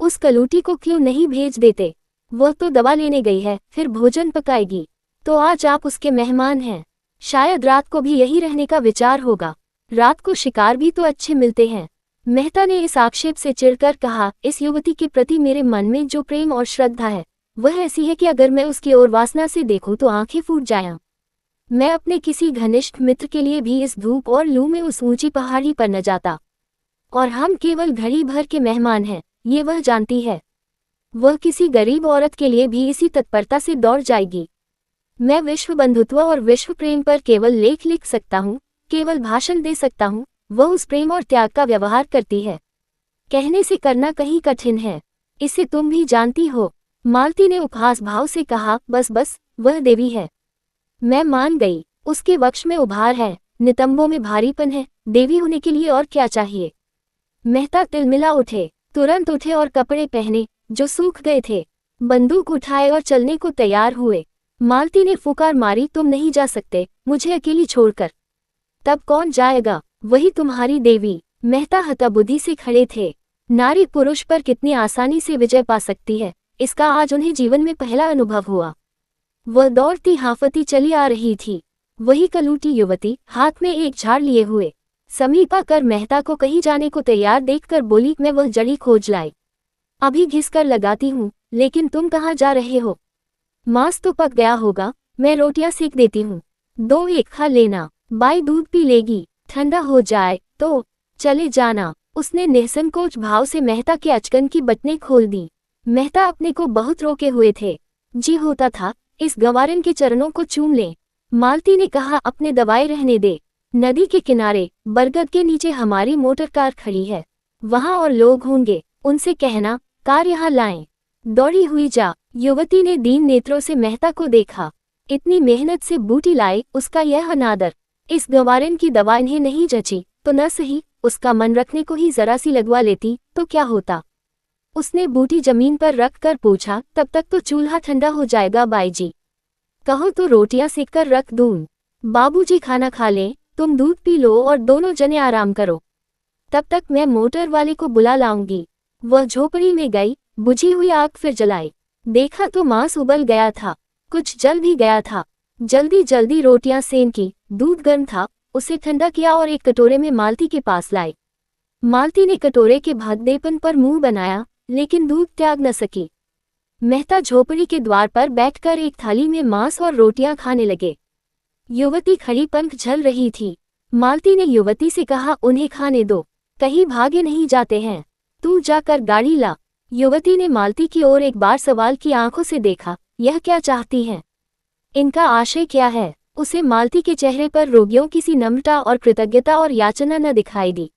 उस कलूटी को क्यों नहीं भेज देते? वह तो दवा लेने गई है, फिर भोजन पकाएगी। तो आज आप उसके मेहमान हैं। शायद रात को भी यही रहने का विचार होगा। रात को शिकार भी तो अच्छे मिलते हैं। मेहता ने इस आक्षेप से चिढ़कर कहा, इस युवती के प्रति मेरे मन में जो प्रेम और श्रद्धा है वह ऐसी है कि अगर मैं उसकी ओर वासना से देखूं तो आंखें फूट जाएं। मैं अपने किसी घनिष्ठ मित्र के लिए भी इस धूप और लू में उस ऊंची पहाड़ी पर न जाता। और हम केवल घड़ी भर के मेहमान हैं, ये वह जानती है। वह किसी गरीब औरत के लिए भी इसी तत्परता से दौड़ जाएगी। मैं विश्व बंधुत्व और विश्व प्रेम पर केवल लेख लिख सकता हूँ, केवल भाषण दे सकता हूँ। वह उस प्रेम और त्याग का व्यवहार करती है। कहने से करना कहीं कठिन है, इसे तुम भी जानती हो। मालती ने उपहास भाव से कहा, बस बस, वह देवी है। मैं मान गई। उसके वक्ष में उभार है, नितंबों में भारीपन है। देवी होने के लिए और क्या चाहिए? मेहता तिलमिला उठे, तुरंत उठे और कपड़े पहने जो सूख गए थे। बंदूक उठाए और चलने को तैयार हुए। मालती ने फुकार मारी, तुम नहीं जा सकते मुझे अकेली छोड़कर। तब कौन जाएगा? वही तुम्हारी देवी। मेहता हतबुद्धि से खड़े थे। नारी पुरुष पर कितनी आसानी से विजय पा सकती है, इसका आज उन्हें जीवन में पहला अनुभव हुआ। वह दौड़ती हांफती चली आ रही थी। वही कलूटी युवती हाथ में एक झाड़ लिए हुए समीप आकर मेहता को कहीं जाने को तैयार देखकर बोली, मैं वह जड़ी खोज लाई, अभी घिस कर लगाती हूँ। लेकिन तुम कहाँ जा रहे हो? मांस तो पक गया होगा, मैं रोटियां सेक देती हूँ, दो एक खा लेना। बाई दूध पी लेगी, ठंडा हो जाए तो चले जाना। उसने निसंकोच भाव से मेहता के अचकन की बटनें खोल दी। मेहता अपने को बहुत रोके हुए थे। जी होता था इस गंवारन के चरणों को चूम ले। मालती ने कहा, अपने दवाए रहने दे। नदी के किनारे बरगद के नीचे हमारी मोटर कार खड़ी है, वहां और लोग होंगे, उनसे कहना कार यहाँ लाएं। दौड़ी हुई जा। युवती ने दीन नेत्रों से मेहता को देखा। इतनी मेहनत से बूटी लाए, उसका यह अनादर। इस गंवारन की दवा इन्हें नहीं जची तो न सही, उसका मन रखने को ही जरा सी लगवा लेती तो क्या होता? उसने बूटी जमीन पर रख कर पूछा, तब तक तो चूल्हा ठंडा हो जाएगा बाई जी, कहो तो रोटियां सेक कर रख दूं। बाबूजी खाना खा लें, तुम दूध पी लो और दोनों जने आराम करो, तब तक मैं मोटर वाले को बुला लाऊंगी। वह झोपड़ी में गई, बुझी हुई आग फिर जलाई। देखा तो मांस उबल गया था, कुछ जल भी गया था। जल्दी जल्दी रोटियां सेन की, दूध गर्म था, उसे ठंडा किया और एक कटोरे में मालती के पास लाई। मालती ने कटोरे के भद्देपन पर मुंह बनाया, लेकिन दूध त्याग न सकी। मेहता झोपड़ी के द्वार पर बैठकर एक थाली में मांस और रोटियां खाने लगे। युवती खड़ी पंख झल रही थी। मालती ने युवती से कहा, उन्हें खाने दो, कहीं भागे नहीं जाते हैं, तू जाकर गाड़ी ला। युवती ने मालती की ओर एक बार सवाल की आंखों से देखा, यह क्या चाहती हैं? इनका आशय क्या है? उसे मालती के चेहरे पर रोगियों की सी नम्रता और कृतज्ञता और याचना न दिखाई दी।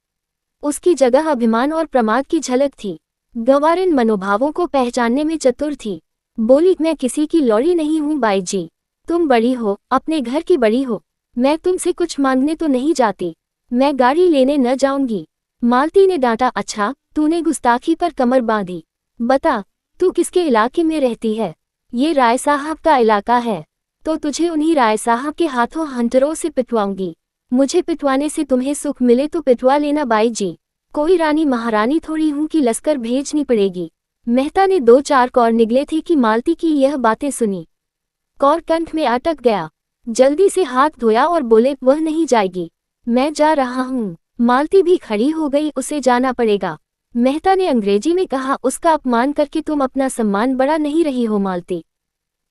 उसकी जगह अभिमान और प्रमाद की झलक थी। गंवारिन मनोभावों को पहचानने में चतुर थी। बोली, मैं किसी की लौड़ी नहीं हूँ बाई जी, तुम बड़ी हो, अपने घर की बड़ी हो, मैं तुमसे कुछ मांगने तो नहीं जाती, मैं गाड़ी लेने न जाऊंगी। मालती ने डांटा, अच्छा तूने गुस्ताखी पर कमर बांधी, बता तू किसके इलाके में रहती है? ये राय साहब का इलाका है, तो तुझे उन्हीं राय साहब के हाथों हंटरों से पिटवाऊंगी। मुझे पिटवाने से तुम्हें सुख मिले तो पिटवा लेना बाई जी, कोई रानी महारानी थोड़ी हूं कि लश्कर भेजनी पड़ेगी। मेहता ने दो चार कौर निगले थे कि मालती की यह बातें सुनी। कौर कंठ में अटक गया, जल्दी से हाथ धोया और बोले, वह नहीं जाएगी, मैं जा रहा हूँ। मालती भी खड़ी हो गई, उसे जाना पड़ेगा। मेहता ने अंग्रेजी में कहा, उसका अपमान करके तुम अपना सम्मान बढ़ा नहीं रही हो मालती।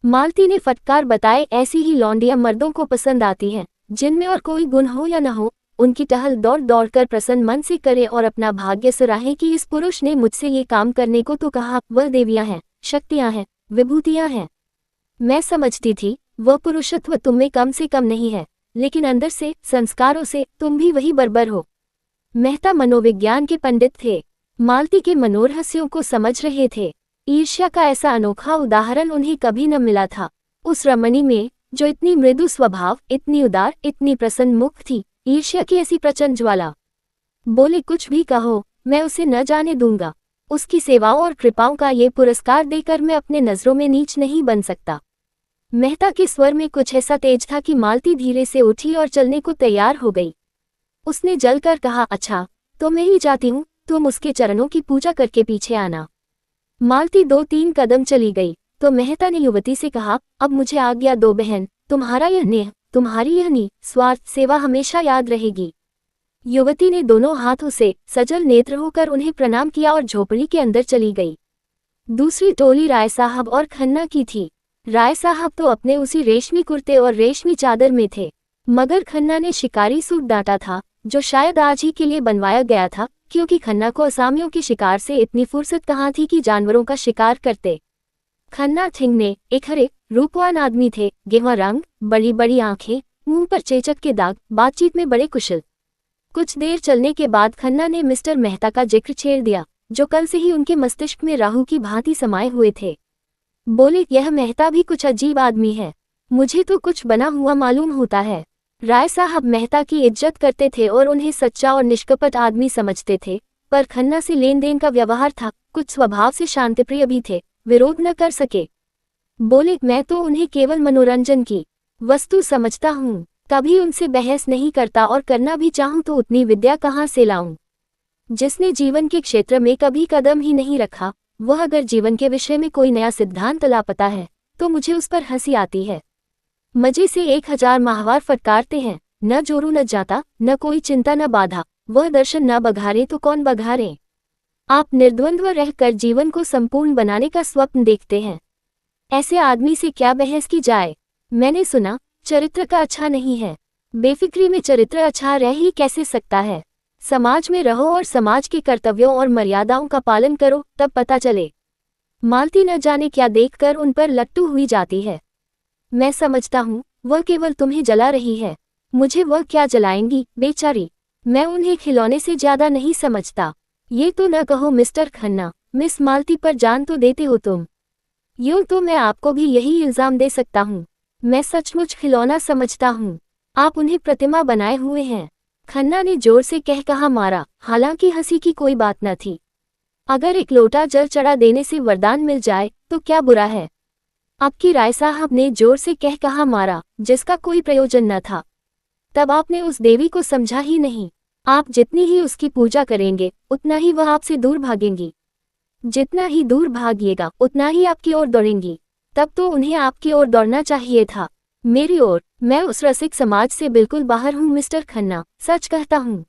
मालती ने फटकार बताए, ऐसी ही लौंडियां मर्दों को पसंद आती हैं, जिनमें और कोई गुण हो या न हो, उनकी टहल दौड़ दौड़ कर प्रसन्न मन से करे और अपना भाग्य सराहे कि इस पुरुष ने मुझसे ये काम करने को तो कहा। वह देवियां हैं, शक्तियां हैं, विभूतियां हैं। मैं समझती थी वह पुरुषत्व तुम में कम से कम नहीं है, लेकिन अंदर से, संस्कारों से तुम भी वही बर्बर हो। मेहता मनोविज्ञान के पंडित थे, मालती के मनोरहस्यों को समझ रहे थे। ईर्ष्या का ऐसा अनोखा उदाहरण उन्हें कभी न मिला था। उस रमणी में, जो इतनी मृदु स्वभाव, इतनी उदार, इतनी प्रसन्न मुख थी, ईर्ष्या की ऐसी प्रचंड ज्वाला। बोले, कुछ भी कहो, मैं उसे न जाने दूंगा। उसकी सेवाओं और कृपाओं का ये पुरस्कार देकर मैं अपने नजरों में नीच नहीं बन सकता। मेहता के स्वर में कुछ ऐसा तेज था कि मालती धीरे से उठी और चलने को तैयार हो गई। उसने जलकर कहा, अच्छा तो मैं ही जाती हूँ, तुम उसके चरणों की पूजा करके पीछे आना। मालती 2-3 कदम चली गई तो मेहता ने युवती से कहा, अब मुझे आज्ञा दो बहन, तुम्हारा यह नेह, तुम्हारी यह निस्वार्थ सेवा हमेशा याद रहेगी। युवती ने दोनों हाथों से सजल नेत्र होकर उन्हें प्रणाम किया और झोपड़ी के अंदर चली गई। दूसरी टोली राय साहब और खन्ना की थी। राय साहब तो अपने उसी रेशमी कुर्ते और रेशमी चादर में थे, मगर खन्ना ने शिकारी सूट डांटा था, जो शायद आज ही के लिए बनवाया गया था, क्योंकि खन्ना को असामियों के शिकार से इतनी फुर्सत कहाँ थी कि जानवरों का शिकार करते। खन्ना थिंगने एक हरे रूपवान आदमी थे, गेहूं रंग, बड़ी बड़ी आंखें, मुंह पर चेचक के दाग, बातचीत में बड़े कुशल। कुछ देर चलने के बाद खन्ना ने मिस्टर मेहता का जिक्र छेड़ दिया, जो कल से ही उनके मस्तिष्क में राहु की भांति समाये हुए थे। बोले, यह मेहता भी कुछ अजीब आदमी है, मुझे तो कुछ बना हुआ मालूम होता है। राय साहब मेहता की इज्जत करते थे और उन्हें सच्चा और निष्कपट आदमी समझते थे, पर खन्ना से लेन देन का व्यवहार था, कुछ स्वभाव से शांतिप्रिय भी थे, विरोध न कर सके। बोले, मैं तो उन्हें केवल मनोरंजन की वस्तु समझता हूँ, कभी उनसे बहस नहीं करता और करना भी चाहूँ तो उतनी विद्या कहाँ से लाऊं। जिसने जीवन के क्षेत्र में कभी कदम ही नहीं रखा, वह अगर जीवन के विषय में कोई नया सिद्धांत लापता है तो मुझे उस पर हंसी आती है। मजे से 1000 माहवार फटकारते हैं, न जोरू न जाता, न कोई चिंता न बाधा, वह दर्शन न बघारे तो कौन बघारे। आप निर्द्वंद्व रहकर जीवन को संपूर्ण बनाने का स्वप्न देखते हैं, ऐसे आदमी से क्या बहस की जाए। मैंने सुना चरित्र का अच्छा नहीं है, बेफिक्री में चरित्र अच्छा रह ही कैसे सकता है। समाज में रहो और समाज के कर्तव्यों और मर्यादाओं का पालन करो, तब पता चले। मालती न जाने क्या देखकर उन पर लट्टू हुई जाती है। मैं समझता हूँ वह केवल तुम्हें जला रही है, मुझे वह क्या जलाएंगी बेचारी, मैं उन्हें खिलौने से ज्यादा नहीं समझता। ये तो न कहो मिस्टर खन्ना, मिस मालती पर जान तो देते हो तुम। यूं तो मैं आपको भी यही इल्जाम दे सकता हूँ, मैं सचमुच खिलौना समझता हूँ, आप उन्हें प्रतिमा बनाए हुए हैं। खन्ना ने जोर से कह कहा मारा, हालांकि हंसी की कोई बात न थी। अगर एक लोटा जल चढ़ा देने से वरदान मिल जाए तो क्या बुरा है। आपकी राय साहब ने जोर से कह कहा मारा, जिसका कोई प्रयोजन न था। तब आपने उस देवी को समझा ही नहीं। आप जितनी ही उसकी पूजा करेंगे उतना ही वह आपसे दूर भागेंगी, जितना ही दूर भागिएगा उतना ही आपकी ओर दौड़ेंगी। तब तो उन्हें आपकी ओर दौड़ना चाहिए था, मेरी ओर। मैं उस रसिक समाज से बिल्कुल बाहर हूँ मिस्टर खन्ना, सच कहता हूँ।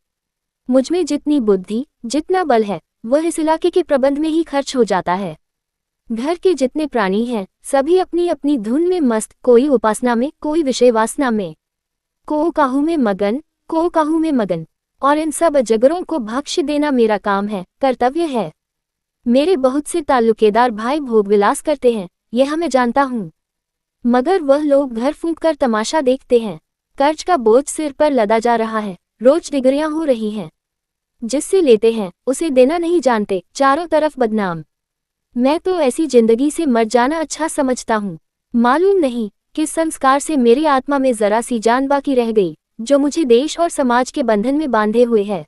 मुझमें जितनी बुद्धि, जितना बल है, वह इस इलाके के प्रबंध में ही खर्च हो जाता है। घर के जितने प्राणी हैं सभी अपनी अपनी धुन में मस्त, कोई उपासना में, कोई विषय वासना में, को काहू में मगन, को काहू में मगन, और इन सब अजगरों को भक्ष्य देना मेरा काम है, कर्तव्य है। मेरे बहुत से ताल्लुकेदार भाई भोग विलास करते हैं, यह मैं जानता हूँ, मगर वह लोग घर फूंक कर तमाशा देखते हैं। कर्ज का बोझ सिर पर लदा जा रहा है, रोज डिग्रियां हो रही हैं, जिससे लेते हैं उसे देना नहीं जानते, चारों तरफ बदनाम। मैं तो ऐसी जिंदगी से मर जाना अच्छा समझता हूँ। मालूम नहीं किस संस्कार से मेरी आत्मा में जरा सी जान बाकी रह गई, जो मुझे देश और समाज के बंधन में बांधे हुए है।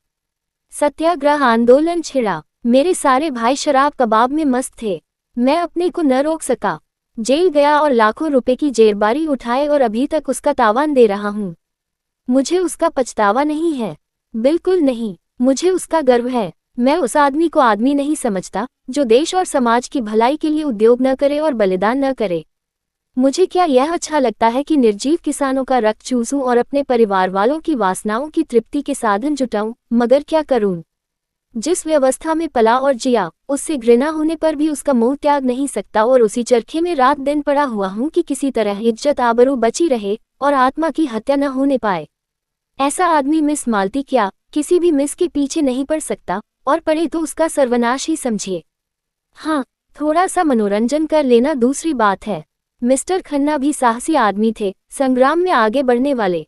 सत्याग्रह आंदोलन छिड़ा, मेरे सारे भाई शराब कबाब में मस्त थे, मैं अपने को न रोक सका, जेल गया और लाखों रुपए की जेरबारी उठाए और अभी तक उसका तावान दे रहा हूँ। मुझे उसका पछतावा नहीं है, बिल्कुल नहीं, मुझे उसका गर्व है। मैं उस आदमी को आदमी नहीं समझता जो देश और समाज की भलाई के लिए उद्योग न करे और बलिदान न करे। मुझे क्या यह अच्छा लगता है कि निर्जीव किसानों का रक्त चूसूं और अपने परिवार वालों की वासनाओं की तृप्ति के साधन जुटाऊं, मगर क्या करूं। जिस व्यवस्था में पला और जिया, उससे घृणा होने पर भी उसका मोह त्याग नहीं सकता और उसी चरखे में रात दिन पड़ा हुआ हूं कि किसी तरह इज्जत आबरू बची रहे और आत्मा की हत्या न होने पाए। ऐसा आदमी मिस मालती क्या किसी भी मिस के पीछे नहीं पड़ सकता, और पड़े तो उसका सर्वनाश ही समझिए। हाँ, थोड़ा सा मनोरंजन कर लेना दूसरी बात है। मिस्टर खन्ना भी साहसी आदमी थे, संग्राम में आगे बढ़ने वाले।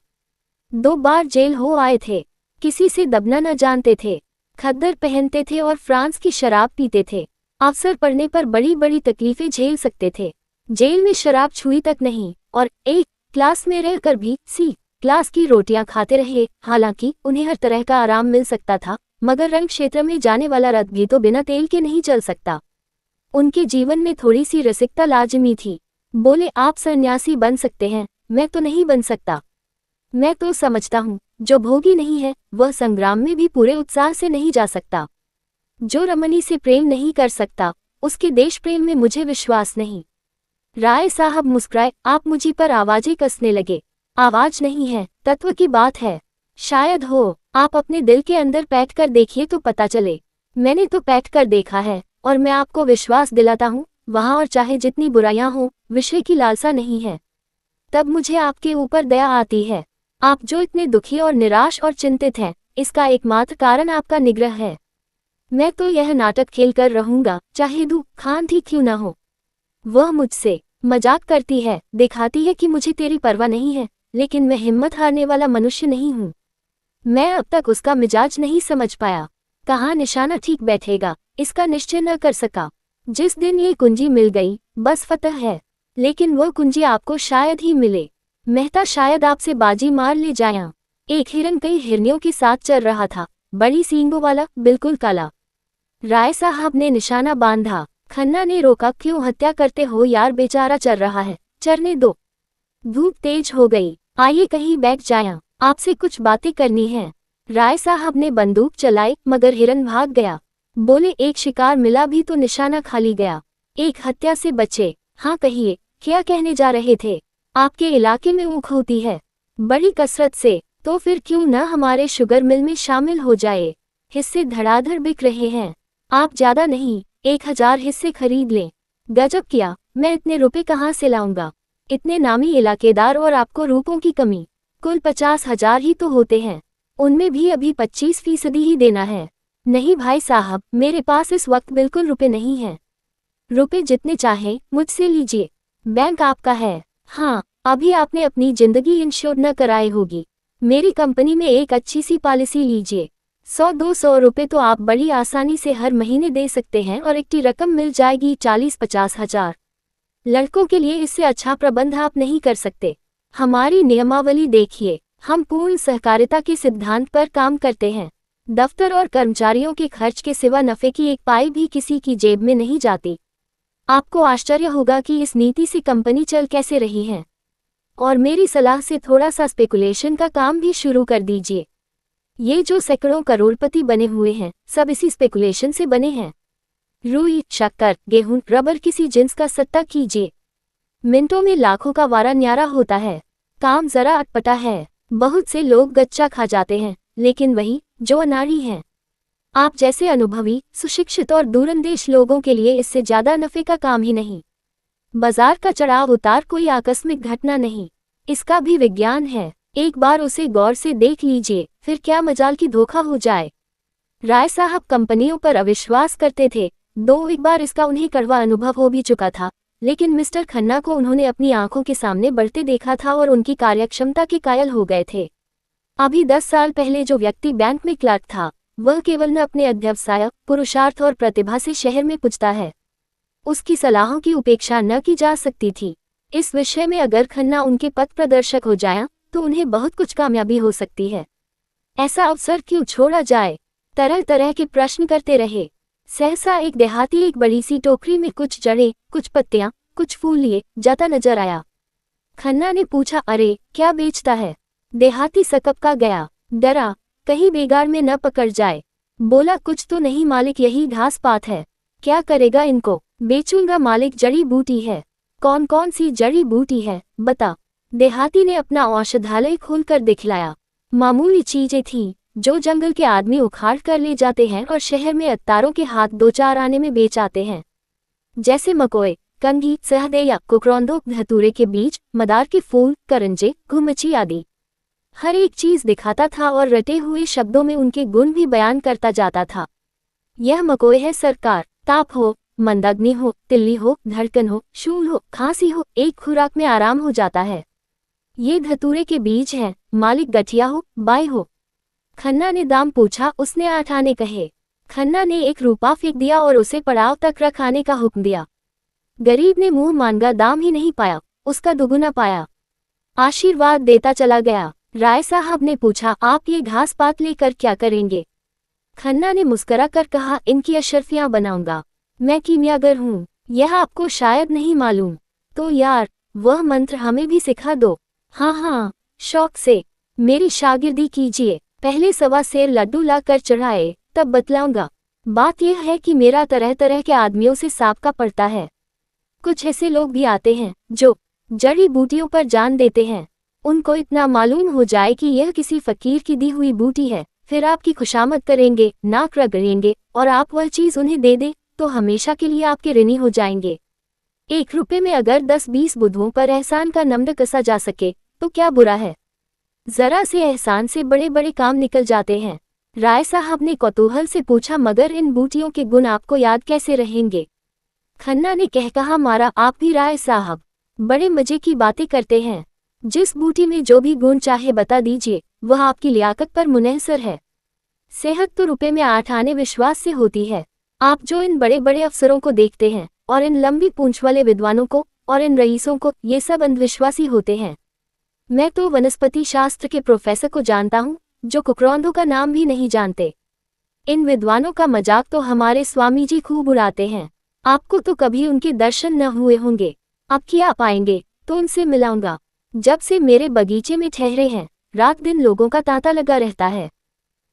2 बार जेल हो आए थे, किसी से दबना न जानते थे, खद्दर पहनते थे और फ्रांस की शराब पीते थे। अवसर पड़ने पर बड़ी बड़ी तकलीफें झेल सकते थे। जेल में शराब छुई तक नहीं, और एक क्लास में रहकर भी सी क्लास की रोटियां खाते रहे। हालांकि उन्हें हर तरह का आराम मिल सकता था, मगर रण क्षेत्र में जाने वाला रथ भी तो बिना तेल के नहीं चल सकता। उनके जीवन में थोड़ी सी रसिकता लाजमी थी। बोले, आप सन्यासी बन सकते हैं, मैं तो नहीं बन सकता। मैं तो समझता हूँ जो भोगी नहीं है वह संग्राम में भी पूरे उत्साह से नहीं जा सकता। जो रमणी से प्रेम नहीं कर सकता उसके देश प्रेम में मुझे विश्वास नहीं। राय साहब मुस्कुराए। आप मुझी पर आवाजें कसने लगे। आवाज नहीं है, तत्व की बात है। शायद हो। आप अपने दिल के अंदर बैठ कर देखिए तो पता चले। मैंने तो बैठ कर देखा है, और मैं आपको विश्वास दिलाता हूँ, वहां और चाहे जितनी बुराइयां हो, विषय की लालसा नहीं है। तब मुझे आपके ऊपर दया आती है। आप जो इतने दुखी और निराश और चिंतित हैं, इसका एकमात्र कारण आपका निग्रह है। मैं तो यह नाटक खेल कर रहूंगा, चाहे दुख खान ही क्यों न हो। वह मुझसे मजाक करती है, दिखाती है कि मुझे तेरी परवाह नहीं है, लेकिन मैं हिम्मत हारने वाला मनुष्य नहीं हूँ। मैं अब तक उसका मिजाज नहीं समझ पाया। कहाँ निशाना ठीक बैठेगा, इसका निश्चय न कर सका। जिस दिन ये कुंजी मिल गई, बस फतह है। लेकिन वह कुंजी आपको शायद ही मिले। मेहता शायद आपसे बाजी मार ले जाया। एक हिरन कई हिरनियों के साथ चल रहा था, बड़ी सींगों वाला, बिल्कुल काला। राय साहब ने निशाना बांधा। खन्ना ने रोका। क्यों हत्या करते हो यार, बेचारा चल रहा है, चरने दो। धूप तेज हो गई, आइए कहीं बैठ जाया, आपसे कुछ बातें करनी है। राय साहब ने बंदूक चलाई, मगर हिरन भाग गया। बोले एक शिकार मिला भी तो निशाना खाली गया। एक हत्या से बचे। हाँ कहिए, क्या कहने जा रहे थे? आपके इलाके में ऊख होती है बड़ी कसरत से, तो फिर क्यों न हमारे शुगर मिल में शामिल हो जाए। हिस्से धड़ाधड़ बिक रहे हैं। आप ज्यादा नहीं, 1000 हिस्से खरीद लें। गजब किया, मैं इतने रुपए कहाँ से लाऊंगा? इतने नामी इलाकेदार और आपको रुपयों की कमी। कुल 50,000 ही तो होते हैं, उनमें भी अभी 25% ही देना है। नहीं भाई साहब, मेरे पास इस वक्त बिल्कुल रुपए नहीं हैं। रुपए जितने चाहें मुझसे लीजिए, बैंक आपका है। हाँ, अभी आपने अपनी जिंदगी इंश्योर न कराई होगी। मेरी कंपनी में एक अच्छी सी पॉलिसी लीजिए। 100-200 रुपए तो आप बड़ी आसानी से हर महीने दे सकते हैं और इकट्ठी रकम मिल जाएगी 40-50 हजार। लड़कों के लिए इससे अच्छा प्रबंध आप नहीं कर सकते। हमारी नियमावली देखिए, हम पूर्ण सहकारिता के सिद्धांत पर काम करते हैं। दफ्तर और कर्मचारियों के खर्च के सिवा नफे की एक पाई भी किसी की जेब में नहीं जाती। आपको आश्चर्य होगा कि इस नीति से कंपनी चल कैसे रही है। और मेरी सलाह से थोड़ा सा स्पेकुलेशन का काम भी शुरू कर दीजिए। ये जो सैकड़ों करोड़पति बने हुए हैं, सब इसी स्पेकुलेशन से बने हैं। रुई, शक्कर, गेहूं, रबर, किसी जिन्स का सट्टा कीजिए, मिनटों में लाखों का वारा न्यारा होता है। काम जरा अटपटा है, बहुत से लोग गच्चा खा जाते हैं, लेकिन वही जो अनाड़ी हैं, आप जैसे अनुभवी, सुशिक्षित और दूरंदेश लोगों के लिए इससे ज्यादा नफे का काम ही नहीं। बाजार का चढ़ाव उतार कोई आकस्मिक घटना नहीं, इसका भी विज्ञान है। एक बार उसे गौर से देख लीजिए, फिर क्या मजाल की धोखा हो जाए। राय साहब कंपनियों पर अविश्वास करते थे, एक बार इसका उन्हें कड़वा अनुभव हो भी चुका था, लेकिन मिस्टर खन्ना को उन्होंने अपनी आंखों के सामने बढ़ते देखा था और उनकी कार्यक्षमता के कायल हो गए थे। अभी 10 साल पहले जो व्यक्ति बैंक में क्लर्क था, वह केवल न अपने अध्यवसाय, पुरुषार्थ और प्रतिभा से शहर में पुजता है। उसकी सलाहों की उपेक्षा न की जा सकती थी। इस विषय में अगर खन्ना उनके पथ प्रदर्शक हो जाए तो उन्हें बहुत कुछ कामयाबी हो सकती है। ऐसा अवसर क्यों छोड़ा जाए? तरह तरह के प्रश्न करते रहे। सहसा एक देहाती एक बड़ी सी टोकरी में कुछ जड़ें, कुछ पत्तियां, कुछ फूल लिए जाता नजर आया। खन्ना ने पूछा, अरे क्या बेचता है? देहाती सकपका गया, डरा कहीं बेगार में न पकड़ जाए। बोला, कुछ तो नहीं मालिक, यही घास पात है। क्या करेगा इनको? बेचूंगा मालिक, जड़ी बूटी है। कौन कौन सी जड़ी बूटी है, बता। देहाती ने अपना औषधालय खोलकर दिखलाया। मामूली चीजें थीं, जो जंगल के आदमी उखाड़ कर ले जाते हैं और शहर में अत्तारों के हाथ 2-4 आने में बेच आते हैं। जैसे मकोए, कंघी, सहदे या कुकरौंदो, धतूरे के बीज, मदार के फूल, करंजे, घुमची आदि। हर एक चीज दिखाता था और रटे हुए शब्दों में उनके गुण भी बयान करता जाता था। यह मकोए है सरकार। ताप हो, मंदाग्नि हो, तिल्ली हो, धड़कन हो, शूल हो, खांसी हो, एक खुराक में आराम हो जाता है। ये धतूरे के बीज हैं, मालिक गठिया हो, बाई हो। खन्ना ने दाम पूछा, उसने 8 आने कहे। खन्ना ने 1 रुपया फेंक दिया और उसे पड़ाव तक रखाने का हुक्म दिया। गरीब ने मुंह मांगा दाम ही नहीं पाया, उसका दुगुना पाया। आशीर्वाद देता चला गया। राय साहब ने पूछा, आप ये घास पात लेकर क्या करेंगे? खन्ना ने मुस्करा कर कहा, इनकी अशर्फियां बनाऊंगा। मैं कीमियागर हूँ, यह आपको शायद नहीं मालूम। तो यार, वह मंत्र हमें भी सिखा दो। हाँ हाँ, शौक से। मेरी शागिर्दी कीजिए। पहले 1.25 सेर लड्डू ला कर चढ़ाए, तब बतलाऊंगा। बात यह है कि मेरा तरह तरह के आदमियों से साबका पड़ता है। कुछ ऐसे लोग भी आते हैं जो जड़ी बूटियों पर जान देते हैं। उनको इतना मालूम हो जाए कि यह किसी फकीर की दी हुई बूटी है, फिर आपकी खुशामद करेंगे, नाक रगड़ेंगे और आप वह चीज़ उन्हें दे दें तो हमेशा के लिए आपके ऋणी हो जाएंगे। 1 रुपये में अगर 10-20 बुद्धों पर एहसान का नमद कसा जा सके तो क्या बुरा है। जरा से एहसान से बड़े बड़े काम निकल जाते हैं। राय साहब ने कौतूहल से पूछा, मगर इन बूटियों के गुण आपको याद कैसे रहेंगे? खन्ना ने कहा, मारा आप भी राय साहब बड़े मजे की बातें करते हैं। जिस बूटी में जो भी गुण चाहे बता दीजिए, वह आपकी लियाकत पर मुनहसर है। सेहत तो रुपए में 8 आने विश्वास से होती है। आप जो इन बड़े बड़े अफसरों को देखते हैं और इन लंबी पूंछ वाले विद्वानों को और इन रईसों को, ये सब अंधविश्वासी होते हैं। मैं तो वनस्पति शास्त्र के प्रोफेसर को जानता हूँ जो कुकरौंधों का नाम भी नहीं जानते। इन विद्वानों का मजाक तो हमारे स्वामी जी खूब उड़ाते हैं। आपको तो कभी उनके दर्शन न हुए होंगे। अब कि आप आएंगे तो उनसे मिलाऊंगा। जब से मेरे बगीचे में ठहरे हैं, रात दिन लोगों का तांता लगा रहता है।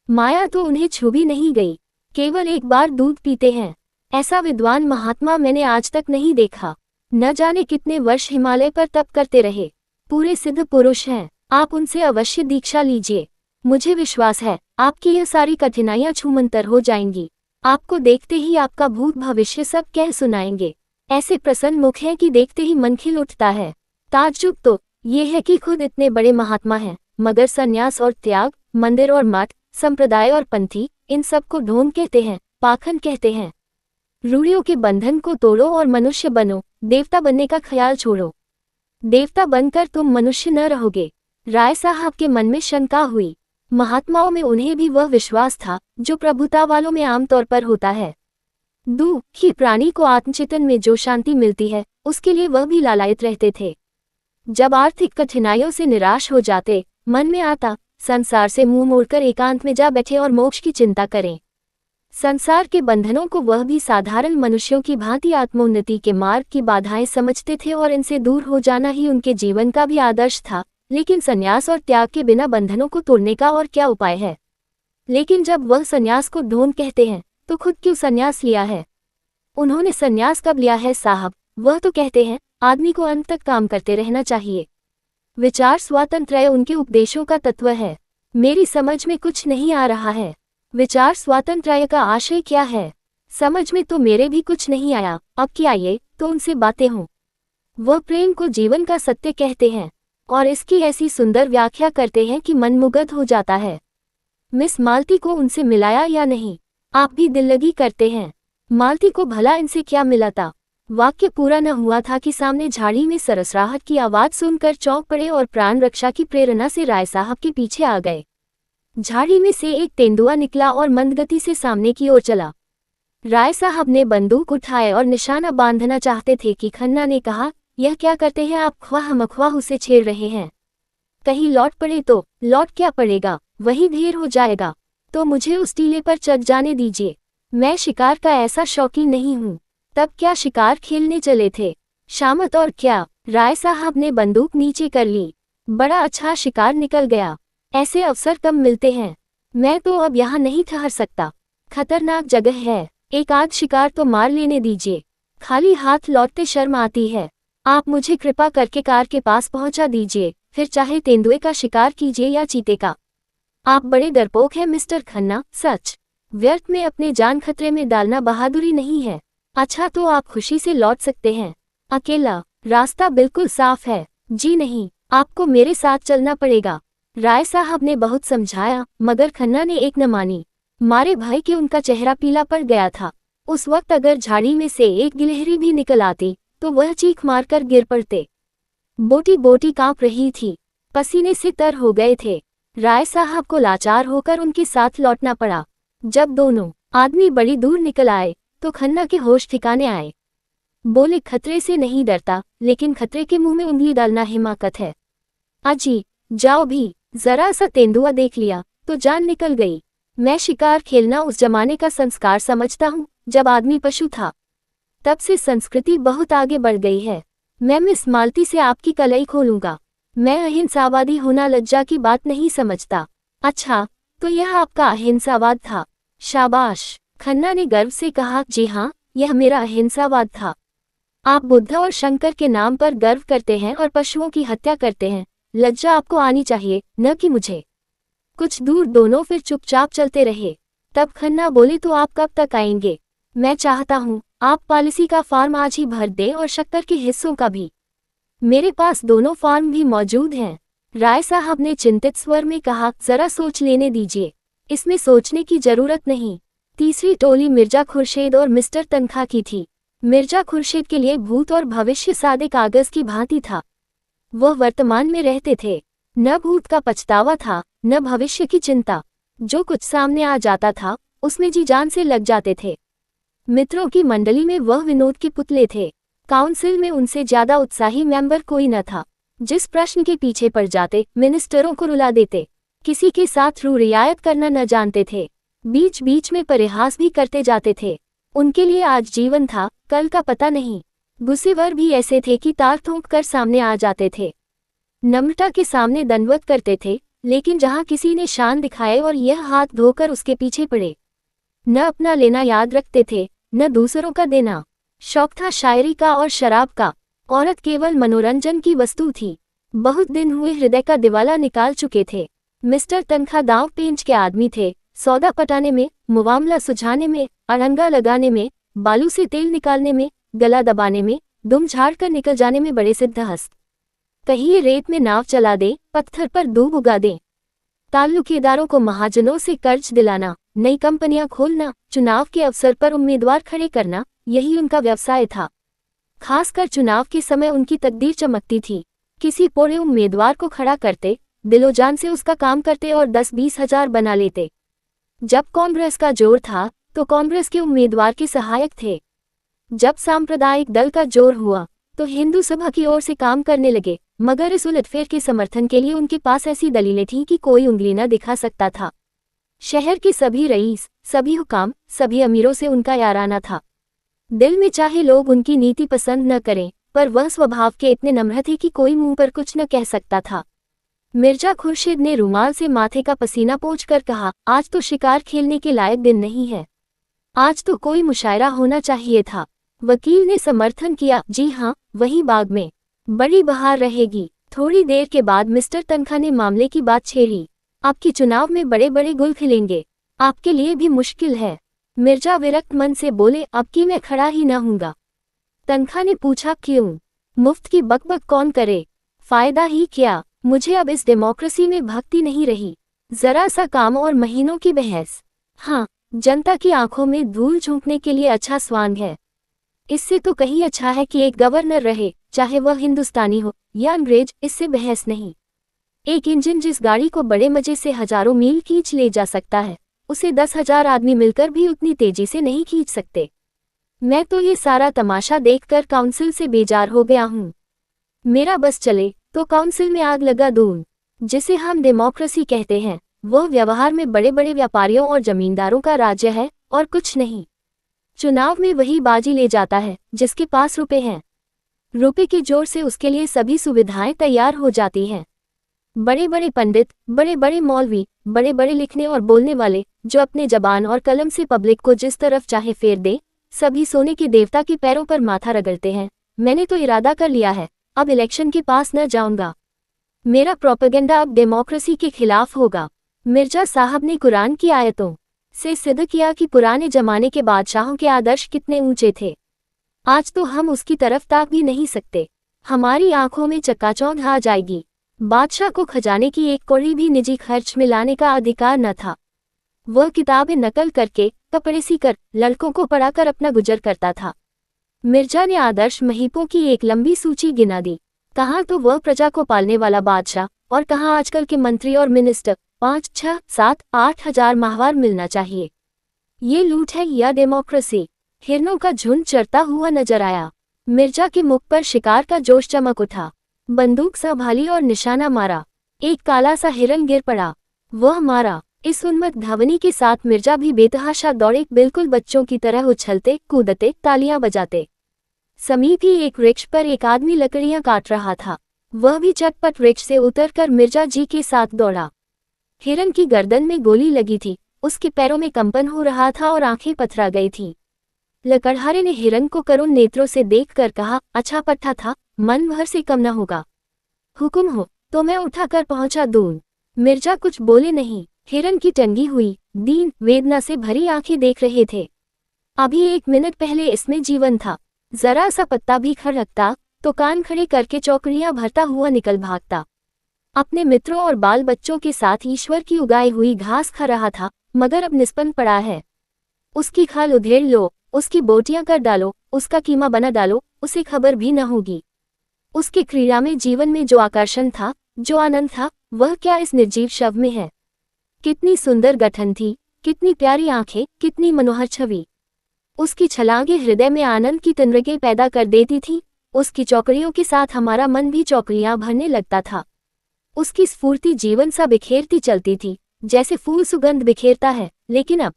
माया तो उन्हें छू भी नहीं गई, केवल एक बार दूध पीते हैं। ऐसा विद्वान महात्मा मैंने आज तक नहीं देखा। न जाने कितने वर्ष हिमालय पर तप करते रहे, पूरे सिद्ध पुरुष हैं। आप उनसे अवश्य दीक्षा लीजिए। मुझे विश्वास है आपकी यह सारी कठिनाइयां छूमंतर हो जाएंगी। आपको देखते ही आपका भूत भविष्य सब कह सुनाएंगे। ऐसे प्रसन्न मुख हैं कि देखते ही मन खिल उठता है। ताज्जुब तो ये है कि खुद इतने बड़े महात्मा हैं, मगर सन्यास और त्याग, मंदिर और मठ, संप्रदाय और पंथी, इन सब को ढोंग कहते हैं, पाखंड कहते हैं। रूढ़ियों के बंधन को तोड़ो और मनुष्य बनो। देवता बनने का ख्याल छोड़ो। देवता बनकर तुम मनुष्य न रहोगे। राय साहब के मन में शंका हुई। महात्माओं में उन्हें भी वह विश्वास था जो प्रभुता वालों में आमतौर पर होता है। दुखी प्राणी को आत्मचिंतन में जो शांति मिलती है, उसके लिए वह भी लालायित रहते थे। जब आर्थिक कठिनाइयों से निराश हो जाते, मन में आता संसार से मुंह मोड़कर एकांत में जा बैठे और मोक्ष की चिंता करें। संसार के बंधनों को वह भी साधारण मनुष्यों की भांति आत्मोन्नति के मार्ग की बाधाएं समझते थे और इनसे दूर हो जाना ही उनके जीवन का भी आदर्श था। लेकिन संन्यास और त्याग के बिना बंधनों को तोड़ने का और क्या उपाय है? लेकिन जब वह संन्यास को ढोंग कहते हैं तो खुद क्यों संन्यास लिया है? उन्होंने संन्यास कब लिया है साहब? वह तो कहते हैं आदमी को अंत तक काम करते रहना चाहिए। विचार स्वातंत्र्य उनके उपदेशों का तत्व है। मेरी समझ में कुछ नहीं आ रहा है। विचार स्वातंत्र्य का आशय क्या है? समझ में तो मेरे भी कुछ नहीं आया। अब क्या आइए तो उनसे बातें हों। वह प्रेम को जीवन का सत्य कहते हैं और इसकी ऐसी सुंदर व्याख्या करते हैं कि मन मुग्ध हो जाता है। मिस मालती को उनसे मिलाया या नहीं? आप भी दिल लगी करते हैं। मालती को भला इनसे क्या मिला था? वाक्य पूरा न हुआ था कि सामने झाड़ी में सरसराहट की आवाज सुनकर चौंक पड़े और प्राण रक्षा की प्रेरणा से राय साहब के पीछे आ गए। झाड़ी में से एक तेंदुआ निकला और मंदगति से सामने की ओर चला। राय साहब ने बंदूक उठाए और निशाना बांधना चाहते थे कि खन्ना ने कहा, यह क्या करते हैं आप? ख्वाह मख्वाह उसे छेड़ रहे हैं। कहीं लौट पड़े तो? लौट क्या पड़ेगा, वही ढेर हो जाएगा। तो मुझे उस टीले पर चढ़ जाने दीजिए। मैं शिकार का ऐसा शौकीन नहीं हूँ। तब क्या शिकार खेलने चले थे? शामत और क्या? राय साहब ने बंदूक नीचे कर ली। बड़ा अच्छा शिकार निकल गया। ऐसे अवसर कम मिलते हैं। मैं तो अब यहाँ नहीं ठहर सकता। खतरनाक जगह है। एक आध शिकार तो मार लेने दीजिए। खाली हाथ लौटते शर्म आती है। आप मुझे कृपा करके कार के पास पहुंचा दीजिए, फिर चाहे तेंदुए का शिकार कीजिए या चीते का। आप बड़े डरपोक हैं मिस्टर खन्ना, सच। व्यर्थ में अपने जान खतरे में डालना बहादुरी नहीं है। अच्छा तो आप खुशी से लौट सकते हैं। अकेला? रास्ता बिल्कुल साफ है। जी नहीं, आपको मेरे साथ चलना पड़ेगा। राय साहब ने बहुत समझाया, मगर खन्ना ने एक न मानी। मारे भय के उनका चेहरा पीला पड़ गया था। उस वक्त अगर झाड़ी में से एक गिलहरी भी निकल आती तो वह चीख मारकर गिर पड़ते। बोटी बोटी कांप रही थी, पसीने से तर हो गए थे। राय साहब को लाचार होकर उनके साथ लौटना पड़ा। जब दोनों आदमी बड़ी दूर निकल आए तो खन्ना के होश ठिकाने आए। बोले, खतरे से नहीं डरता, लेकिन खतरे के मुंह में उंगली डालना हिमाकत है। अजी जाओ भी। जरा सा तेंदुआ देख लिया तो जान निकल गई। मैं शिकार खेलना उस जमाने का संस्कार समझता हूँ जब आदमी पशु था। तब से संस्कृति बहुत आगे बढ़ गई है। मैं मिस मालती से आपकी कलई खोलूंगा। मैं अहिंसावादी होना लज्जा की बात नहीं समझता। अच्छा तो यह आपका अहिंसावाद था? शाबाश। खन्ना ने गर्व से कहा, जी हाँ, यह मेरा अहिंसावाद था। आप बुद्ध और शंकर के नाम पर गर्व करते हैं और पशुओं की हत्या करते हैं। लज्जा आपको आनी चाहिए, न कि मुझे। कुछ दूर दोनों फिर चुपचाप चलते रहे। तब खन्ना बोले, तो आप कब तक आएंगे? मैं चाहता हूँ आप पॉलिसी का फॉर्म आज ही भर दें और शक्कर के हिस्सों का भी। मेरे पास दोनों फॉर्म भी मौजूद हैं। राय साहब ने चिंतित स्वर में कहा, जरा सोच लेने दीजिए। इसमें सोचने की जरूरत नहीं। तीसरी टोली मिर्जा खुर्शीद और मिस्टर तनखा की थी। मिर्जा खुर्शीद के लिए भूत और भविष्य सादे कागज की भांति था। वह वर्तमान में रहते थे। न भूत का पछतावा था, न भविष्य की चिंता। जो कुछ सामने आ जाता था उसमें जी जान से लग जाते थे। मित्रों की मंडली में वह विनोद के पुतले थे। काउंसिल में उनसे ज्यादा उत्साही मेंबर कोई न था। जिस प्रश्न के पीछे पड़ जाते मिनिस्टरों को रुला देते। किसी के साथ रू रियायत करना न जानते थे। बीच बीच में परिहास भी करते जाते थे। उनके लिए आज जीवन था, कल का पता नहीं। गुस्सेवर भी ऐसे थे कि तार ठोंक कर सामने आ जाते थे। नम्रता के सामने दंडवत करते थे, लेकिन जहां किसी ने शान दिखाए और यह हाथ धोकर उसके पीछे पड़े। न अपना लेना याद रखते थे, न दूसरों का देना। शौक था शायरी का और शराब का। औरत केवल मनोरंजन की वस्तु थी। बहुत दिन हुए हृदय का दिवाला निकाल चुके थे। मिस्टर तनखा दांव पेंच के आदमी थे। सौदा पटाने में, मुआमला सुझाने में, अड़ंगा लगाने में, बालू से तेल निकालने में, गला दबाने में, दुम झाड़ कर निकल जाने में बड़े सिद्धहस्त। कहिए रेत में नाव चला दे, पत्थर पर दूब उगा दे। ताल्लुकेदारों को महाजनों से कर्ज दिलाना, नई कंपनियां खोलना, चुनाव के अवसर पर उम्मीदवार खड़े करना, यही उनका व्यवसाय था। खासकर चुनाव के समय उनकी तकदीर चमकती थी। किसी पोड़े उम्मीदवार को खड़ा करते, दिलोजान से उसका काम करते और 10-20 हजार बना लेते। जब कांग्रेस का जोर था तो कांग्रेस के उम्मीदवार के सहायक थे। जब सांप्रदायिक दल का जोर हुआ तो हिंदू सभा की ओर से काम करने लगे, मगर इस उलटफेर के समर्थन के लिए उनके पास ऐसी दलीलें थीं कि कोई उंगली न दिखा सकता था। शहर के सभी रईस, सभी हुकाम, सभी अमीरों से उनका याराना था। दिल में चाहे लोग उनकी नीति पसंद न करें, पर वह स्वभाव के इतने नम्र थे कि कोई मुंह पर कुछ न कह सकता था। मिर्जा खुर्शीद ने रुमाल से माथे का पसीना पोंछकर कहा, आज तो शिकार खेलने के लायक दिन नहीं है। आज तो कोई मुशायरा होना चाहिए था। वकील ने समर्थन किया, जी हाँ, वही बाग में बड़ी बहार रहेगी। थोड़ी देर के बाद मिस्टर तनखा ने मामले की बात छेड़ी। आपके चुनाव में बड़े बड़े गुल खिलेंगे, आपके लिए भी मुश्किल है। मिर्जा विरक्त मन से बोले, अब की मैं खड़ा ही न हूँगा। तनखा ने पूछा, क्यों? मुफ्त की बकबक कौन करे, फायदा ही क्या? मुझे अब इस डेमोक्रेसी में भक्ति नहीं रही। जरा सा काम और महीनों की बहस। हाँ, जनता की आंखों में धूल झोंकने के लिए अच्छा स्वांग है। इससे तो कहीं अच्छा है कि एक गवर्नर रहे, चाहे वह हिंदुस्तानी हो या अंग्रेज, इससे बहस नहीं। एक इंजन जिस गाड़ी को बड़े मजे से हजारों मील खींच ले जा सकता है, उसे 10,000 आदमी मिलकर भी उतनी तेजी से नहीं खींच सकते। मैं तो ये सारा तमाशा देखकर काउंसिल से बेजार हो गया हूँ। मेरा बस चले तो काउंसिल में आग लगा दूं। जिसे हम डेमोक्रेसी कहते हैं, वह व्यवहार में बड़े बड़े व्यापारियों और जमींदारों का राज्य है और कुछ नहीं। चुनाव में वही बाजी ले जाता है जिसके पास रुपए हैं। रुपए के जोर से उसके लिए सभी सुविधाएं तैयार हो जाती हैं। बड़े बड़े पंडित, बड़े बड़े मौलवी, बड़े बड़े लिखने और बोलने वाले, जो अपने जबान और कलम से पब्लिक को जिस तरफ चाहे फेर दे, सभी सोने के देवता के पैरों पर माथा रगड़ते हैं। मैंने तो इरादा कर लिया है, अब इलेक्शन के पास न जाऊंगा। मेरा प्रोपेगेंडा अब डेमोक्रेसी के खिलाफ होगा। मिर्जा साहब ने कुरान की आयतों से सिद्ध किया कि पुराने जमाने के बादशाहों के आदर्श कितने ऊंचे थे। आज तो हम उसकी तरफ ताक भी नहीं सकते। हमारी आंखों में चकाचौंध आ जाएगी। बादशाह को खजाने की एक कौड़ी भी निजी खर्च में लाने का अधिकार न था। वह किताबें नकल करके, कपड़े सीकर, लड़कों को पढ़ाकर अपना गुजर करता था। मिर्जा ने आदर्श महीपों की एक लंबी सूची गिना दी। कहाँ तो वह प्रजा को पालने वाला बादशाह और कहाँ आजकल के मंत्री और मिनिस्टर। 5, 6, 7, 8 हजार माहवार मिलना चाहिए। ये लूट है या डेमोक्रेसी? हिरनों का झुंड चरता हुआ नजर आया। मिर्जा के मुख पर शिकार का जोश चमक उठा। बंदूक संभाली और निशाना मारा। एक काला सा हिरन गिर पड़ा। वह मारा। इस उन्मत्त ध्वनि के साथ मिर्जा भी बेतहाशा दौड़े, बिल्कुल बच्चों की तरह उछलते कूदते, तालियां बजाते। समीप ही एक वृक्ष पर एक आदमी लकड़ियां काट रहा था। वह भी चटपट वृक्ष से उतरकर मिर्जा जी के साथ दौड़ा। हिरन की गर्दन में गोली लगी थी, उसके पैरों में कंपन हो रहा था और आंखें पथरा गई थीं। लकड़हारे ने हिरन को करुण नेत्रों से देखकर कहा, अच्छा पट्टा था, मन भर से कम न होगा। हुक्म हो तो मैं उठाकर पहुंचा दूं। मिर्जा कुछ बोले नहीं, हिरन की टंगी हुई, दीन वेदना से भरी आंखें देख रहे थे। अभी 1 मिनट पहले इसमें जीवन था। जरा सा पत्ता भी खड़कता तो कान खड़े करके चौकड़ियां भरता हुआ निकल भागता। अपने मित्रों और बाल बच्चों के साथ ईश्वर की उगाई हुई घास खा रहा था, मगर अब निस्पंद पड़ा है। उसकी खाल उधेड़ लो, उसकी बोटियां कर डालो, उसका कीमा बना डालो, उसे खबर भी न होगी। उसकी क्रीड़ा में जीवन में जो आकर्षण था, जो आनंद था, वह क्या इस निर्जीव शव में है। कितनी सुंदर गठन थी, कितनी प्यारी आंखें, कितनी मनोहर छवि। उसकी छलांगें हृदय में आनंद की तन्वरें पैदा कर देती थीं। उसकी चौकड़ियों के साथ हमारा मन भी चौकड़ियां भरने लगता था। उसकी स्फूर्ति जीवन सा बिखेरती चलती थी, जैसे फूल सुगंध बिखेरता है। लेकिन अब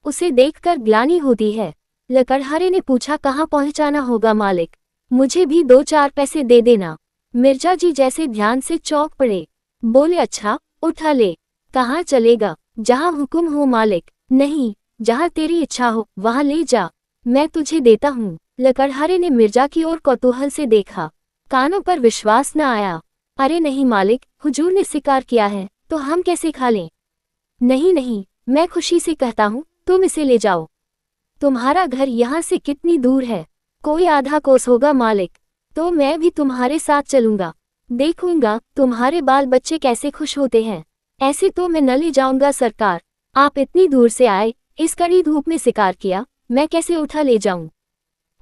उसे देखकर ग्लानि होती है। लकड़हारे ने पूछा, कहाँ पहुंचाना होगा मालिक? मुझे भी 2-4 पैसे दे देना। मिर्जा जी जैसे ध्यान से चौंक पड़े। बोले, अच्छा उठा ले। कहाँ चलेगा? जहाँ हुक्म हो मालिक। नहीं, जहाँ तेरी इच्छा हो वहाँ ले जा, मैं तुझे देता हूँ। लकड़हारे ने मिर्जा की ओर कौतूहल से देखा। कानों पर विश्वास न आया। अरे नहीं मालिक, हुजूर ने स्वीकार किया है तो हम कैसे खा लें? नहीं नहीं, मैं खुशी से कहता हूँ, तुम इसे ले जाओ। तुम्हारा घर यहाँ से कितनी दूर है? कोई आधा कोस होगा मालिक। तो मैं भी तुम्हारे साथ चलूंगा, देखूंगा तुम्हारे बाल बच्चे कैसे खुश होते हैं। ऐसे तो मैं न ले जाऊंगा सरकार। आप इतनी दूर से आए, इस कड़ी धूप में शिकार किया, मैं कैसे उठा ले जाऊं?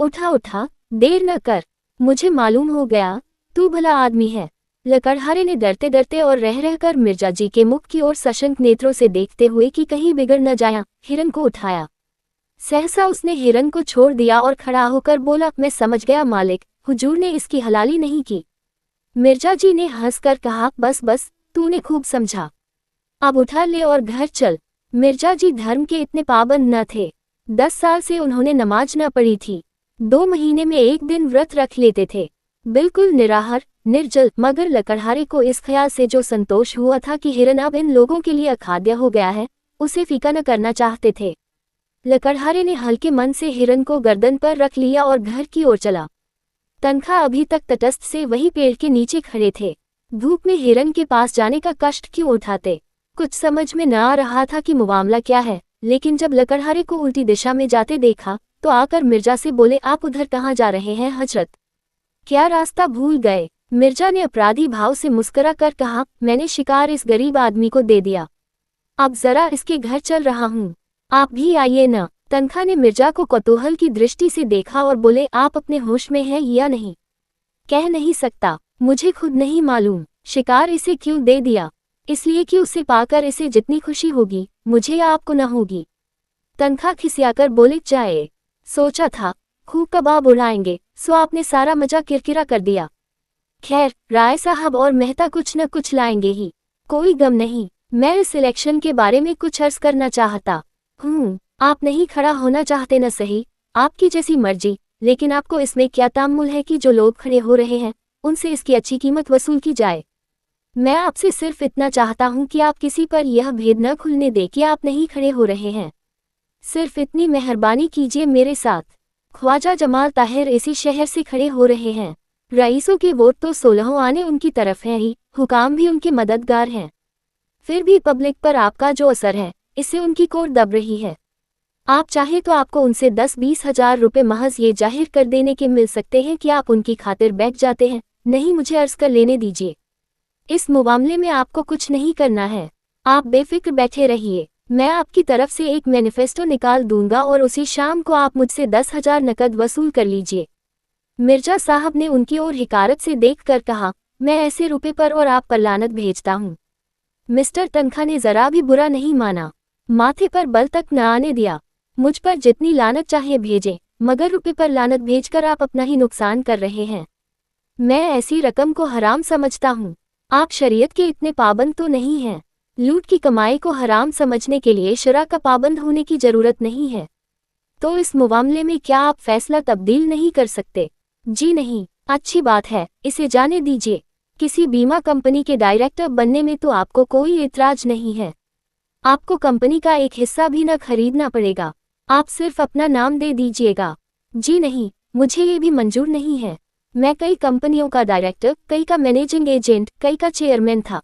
उठा उठा, देर न कर, मुझे मालूम हो गया तू भला आदमी है। लकड़हारे ने डरते डरते और रह रहकर मिर्जा जी के मुख की ओर सशंक नेत्रों से देखते हुए कि कहीं बिगड़ न जाया, हिरन को उठाया। सहसा उसने हिरन को छोड़ दिया और खड़ा होकर बोला, मैं समझ गया मालिक, हुजूर ने इसकी हलाली नहीं की। मिर्जा जी ने हंसकर कहा, बस बस, तूने खूब समझा। अब उठा ले और घर चल। मिर्जा जी धर्म के इतने पाबंद न थे। 10 साल से उन्होंने नमाज न पढ़ी थी। 2 महीने में 1 दिन व्रत रख लेते थे, बिल्कुल निराहार निर्जल। मगर लकड़हारे को इस ख्याल से जो संतोष हुआ था कि हिरन अब इन लोगों के लिए अखाद्य हो गया है, उसे फीका न करना चाहते थे। लकड़हारे ने हल्के मन से हिरन को गर्दन पर रख लिया और घर की ओर चला। तनखा अभी तक तटस्थ से वही पेड़ के नीचे खड़े थे। धूप में हिरन के पास जाने का कष्ट क्यों उठाते? कुछ समझ में न आ रहा था कि मुआमला क्या है, लेकिन जब लकड़हारे को उल्टी दिशा में जाते देखा तो आकर मिर्जा से बोले, आप उधर कहाँ जा रहे हैं हजरत? क्या रास्ता भूल गए? मिर्जा ने अपराधी भाव से मुस्कुरा कर कहा, मैंने शिकार इस गरीब आदमी को दे दिया, अब जरा इसके घर चल रहा हूँ, आप भी आइए न। तनखा ने मिर्जा को कौतूहल की दृष्टि से देखा और बोले, आप अपने होश में हैं या नहीं? कह नहीं सकता, मुझे खुद नहीं मालूम। शिकार इसे क्यों दे दिया? इसलिए कि उसे पाकर इसे जितनी खुशी होगी, मुझे या आपको न होगी। तनखा खिसियाकर बोले, जाए, सोचा था खूब कबाब उड़ाएंगे, सो आपने सारा मजा किरकिरा कर दिया। खैर, राय साहब और मेहता कुछ न कुछ लाएंगे ही, कोई गम नहीं। मैं इस इलेक्शन के बारे में कुछ अर्ज करना चाहता हूँ। आप नहीं खड़ा होना चाहते न सही, आपकी जैसी मर्जी, लेकिन आपको इसमें क्या तामुल है कि जो लोग खड़े हो रहे हैं उनसे इसकी अच्छी कीमत वसूल की जाए। मैं आपसे सिर्फ इतना चाहता हूं कि आप किसी पर यह भेद न खुलने दें कि आप नहीं खड़े हो रहे हैं। सिर्फ इतनी मेहरबानी कीजिए मेरे साथ। ख्वाजा जमाल ताहिर इसी शहर से खड़े हो रहे हैं। रईसों के वोट तो 16 आने उनकी तरफ हैं ही, हुकाम भी उनके मददगार हैं। फिर भी पब्लिक पर आपका जो असर है, इससे उनकी कोर दब रही है। आप चाहे तो आपको उनसे 10-20 हजार रुपये महज ये जाहिर कर देने के मिल सकते हैं कि आप उनकी खातिर बैठ जाते हैं। नहीं, मुझे अर्ज कर लेने दीजिए। इस मुआमले में आपको कुछ नहीं करना है, आप बेफिक्र बैठे रहिए। मैं आपकी तरफ से एक मैनिफेस्टो निकाल दूंगा और उसी शाम को आप मुझसे 10,000 नकद वसूल कर लीजिए। मिर्जा साहब ने उनकी ओर हिकारत से देखकर कहा, मैं ऐसे रुपए पर और आप पर लानत भेजता हूँ। मिस्टर तनखा ने जरा भी बुरा नहीं माना, माथे पर बल तक न आने दिया। मुझ पर जितनी लानत चाहे भेजें, मगर रुपए पर लानत भेजकर आप अपना ही नुकसान कर रहे हैं। मैं ऐसी रकम को हराम समझता हूँ। आप शरीयत के इतने पाबंद तो नहीं हैं। लूट की कमाई को हराम समझने के लिए शरा का पाबंद होने की जरूरत नहीं है। तो इस मुआमले में क्या आप फैसला तब्दील नहीं कर सकते? जी नहीं। अच्छी बात है, इसे जाने दीजिए। किसी बीमा कंपनी के डायरेक्टर बनने में तो आपको कोई एतराज नहीं है। आपको कंपनी का एक हिस्सा भी न खरीदना पड़ेगा, आप सिर्फ अपना नाम दे दीजिएगा। जी नहीं, मुझे ये भी मंजूर नहीं है। मैं कई कंपनियों का डायरेक्टर, कई का मैनेजिंग एजेंट, कई का चेयरमैन था।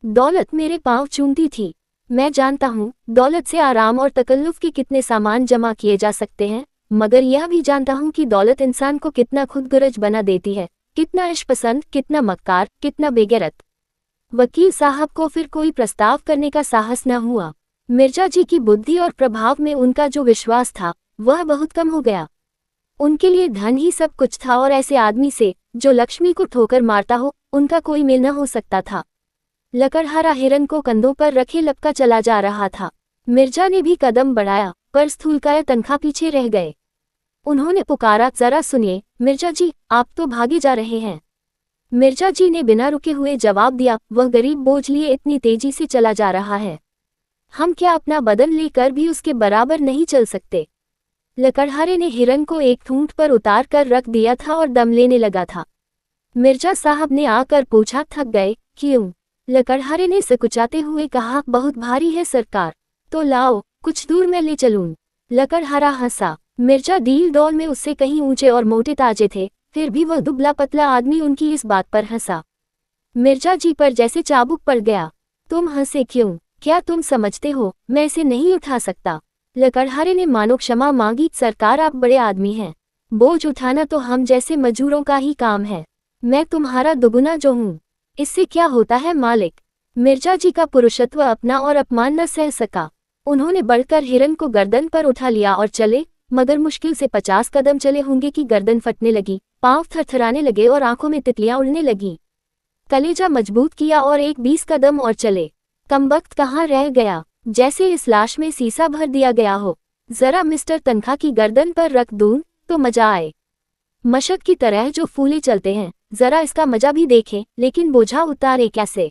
दौलत मेरे पांव चूमती थी। मैं जानता हूँ दौलत से आराम और तकल्लुफ के कितने सामान जमा किए जा सकते हैं, मगर यह भी जानता हूँ कि दौलत इंसान को कितना खुदगर्ज बना देती है, कितना इश्कपसंद, कितना मक्कार, कितना बेगैरत। वकील साहब को फिर कोई प्रस्ताव करने का साहस न हुआ। मिर्जा जी की बुद्धि और प्रभाव में उनका जो विश्वास था वह बहुत कम हो गया। उनके लिए धन ही सब कुछ था और ऐसे आदमी से जो लक्ष्मी को ठोकर मारता हो उनका कोई मेल न हो सकता था। लकड़हारा हिरन को कंधों पर रखे लपका चला जा रहा था। मिर्जा ने भी कदम बढ़ाया, पर स्थूलकाय तनखा पीछे रह गए। उन्होंने पुकारा, जरा सुनिए मिर्जा जी, आप तो भागे जा रहे हैं। मिर्जा जी ने बिना रुके हुए जवाब दिया, वह गरीब बोझ लिए इतनी तेजी से चला जा रहा है, हम क्या अपना बदन लेकर भी उसके बराबर नहीं चल सकते। लकड़हारे ने हिरन को एक ठूंठ पर उतार कर रख दिया था और दम लेने लगा था। मिर्जा साहब ने आकर पूछा, थक गए? क्यों? लकड़हारे ने सिकुचाते हुए कहा, बहुत भारी है सरकार। तो लाओ, कुछ दूर मैं ले चलूं। लकड़हारा हंसा। मिर्जा डील डौल में उससे कहीं ऊंचे और मोटे ताजे थे, फिर भी वह दुबला पतला आदमी उनकी इस बात पर हंसा। मिर्जा जी पर जैसे चाबुक पड़ गया। तुम हंसे क्यों? क्या तुम समझते हो मैं इसे नहीं उठा सकता? लकड़हारे ने मानो क्षमा मांगी, सरकार आप बड़े आदमी हैं, बोझ उठाना तो हम जैसे मजूरों का ही काम है। मैं तुम्हारा दुगुना जो हूँ, इससे क्या होता है मालिक? मिर्जा जी का पुरुषत्व अपना और अपमान न सह सका। उन्होंने बढ़कर हिरन को गर्दन पर उठा लिया और चले, मगर मुश्किल से 50 कदम चले होंगे कि गर्दन फटने लगी, पांव थरथराने लगे और आंखों में तितलियां उड़ने लगी। कलेजा मजबूत किया और 20 कदम और चले। कमबख्त कहाँ रह गया, जैसे इस लाश में सीसा भर दिया गया हो। जरा मिस्टर तनखा की गर्दन पर रख दूं तो मजा आए। मशक की तरह जो फूले चलते हैं, जरा इसका मजा भी देखें, लेकिन बोझा उतारे कैसे?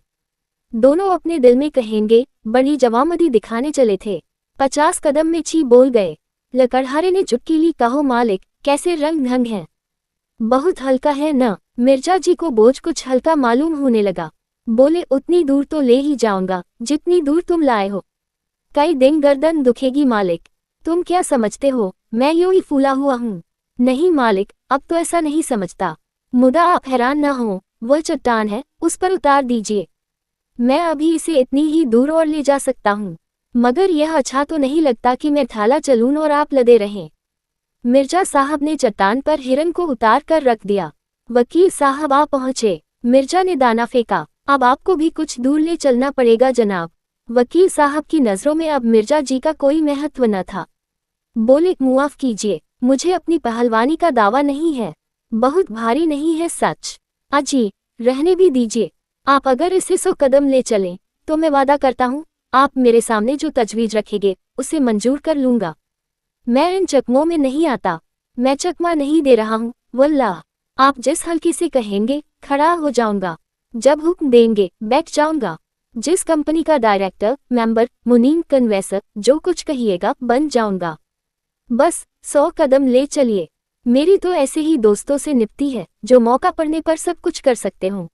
दोनों अपने दिल में कहेंगे, बड़ी जवामदी दिखाने चले थे। 50 कदम में छी बोल गए। लकड़हारे ने चुटकी ली, कहो मालिक, कैसे रंग ढंग हैं? बहुत हल्का है न? मिर्जा जी को बोझ कुछ हल्का मालूम होने लगा। बोले, उतनी दूर तो ले ही जाऊंगा जितनी दूर तुम लाए हो। कई दिन गर्दन दुखेगी मालिक। तुम क्या समझते हो मैं यूं ही फूला हुआ हूँ? नहीं मालिक, अब तो ऐसा नहीं समझता। मुदा आप हैरान न हो, वह चट्टान है, उस पर उतार दीजिए। मैं अभी इसे इतनी ही दूर और ले जा सकता हूँ, मगर यह अच्छा तो नहीं लगता कि मैं ठाला चलूं और आप लदे रहें। मिर्जा साहब ने चट्टान पर हिरन को उतार कर रख दिया। वकील साहब आ पहुंचे। मिर्जा ने दाना फेंका, अब आपको भी कुछ दूर ले चलना पड़ेगा जनाब। वकील साहब की नजरों में अब मिर्जा जी का कोई महत्व न था। बोले, मुआफ कीजिए, मुझे अपनी पहलवानी का दावा नहीं है, बहुत भारी नहीं है सच। अजी, रहने भी दीजिए। आप अगर इसे 100 कदम ले चलें तो मैं वादा करता हूँ, आप मेरे सामने जो तजवीज रखेंगे उसे मंजूर कर लूंगा। मैं इन चकमों में नहीं आता। मैं चकमा नहीं दे रहा हूँ, वल्लाह। आप जिस हल्की से कहेंगे खड़ा हो जाऊंगा, जब हुक्म देंगे बैठ जाऊंगा। जिस कंपनी का डायरेक्टर, मेंबर, मुनीम, कन्वेसर, जो कुछ कहिएगा बन जाऊंगा। बस 100 कदम ले चलिए। मेरी तो ऐसे ही दोस्तों से निपटी है जो मौका पड़ने पर सब कुछ कर सकते हों।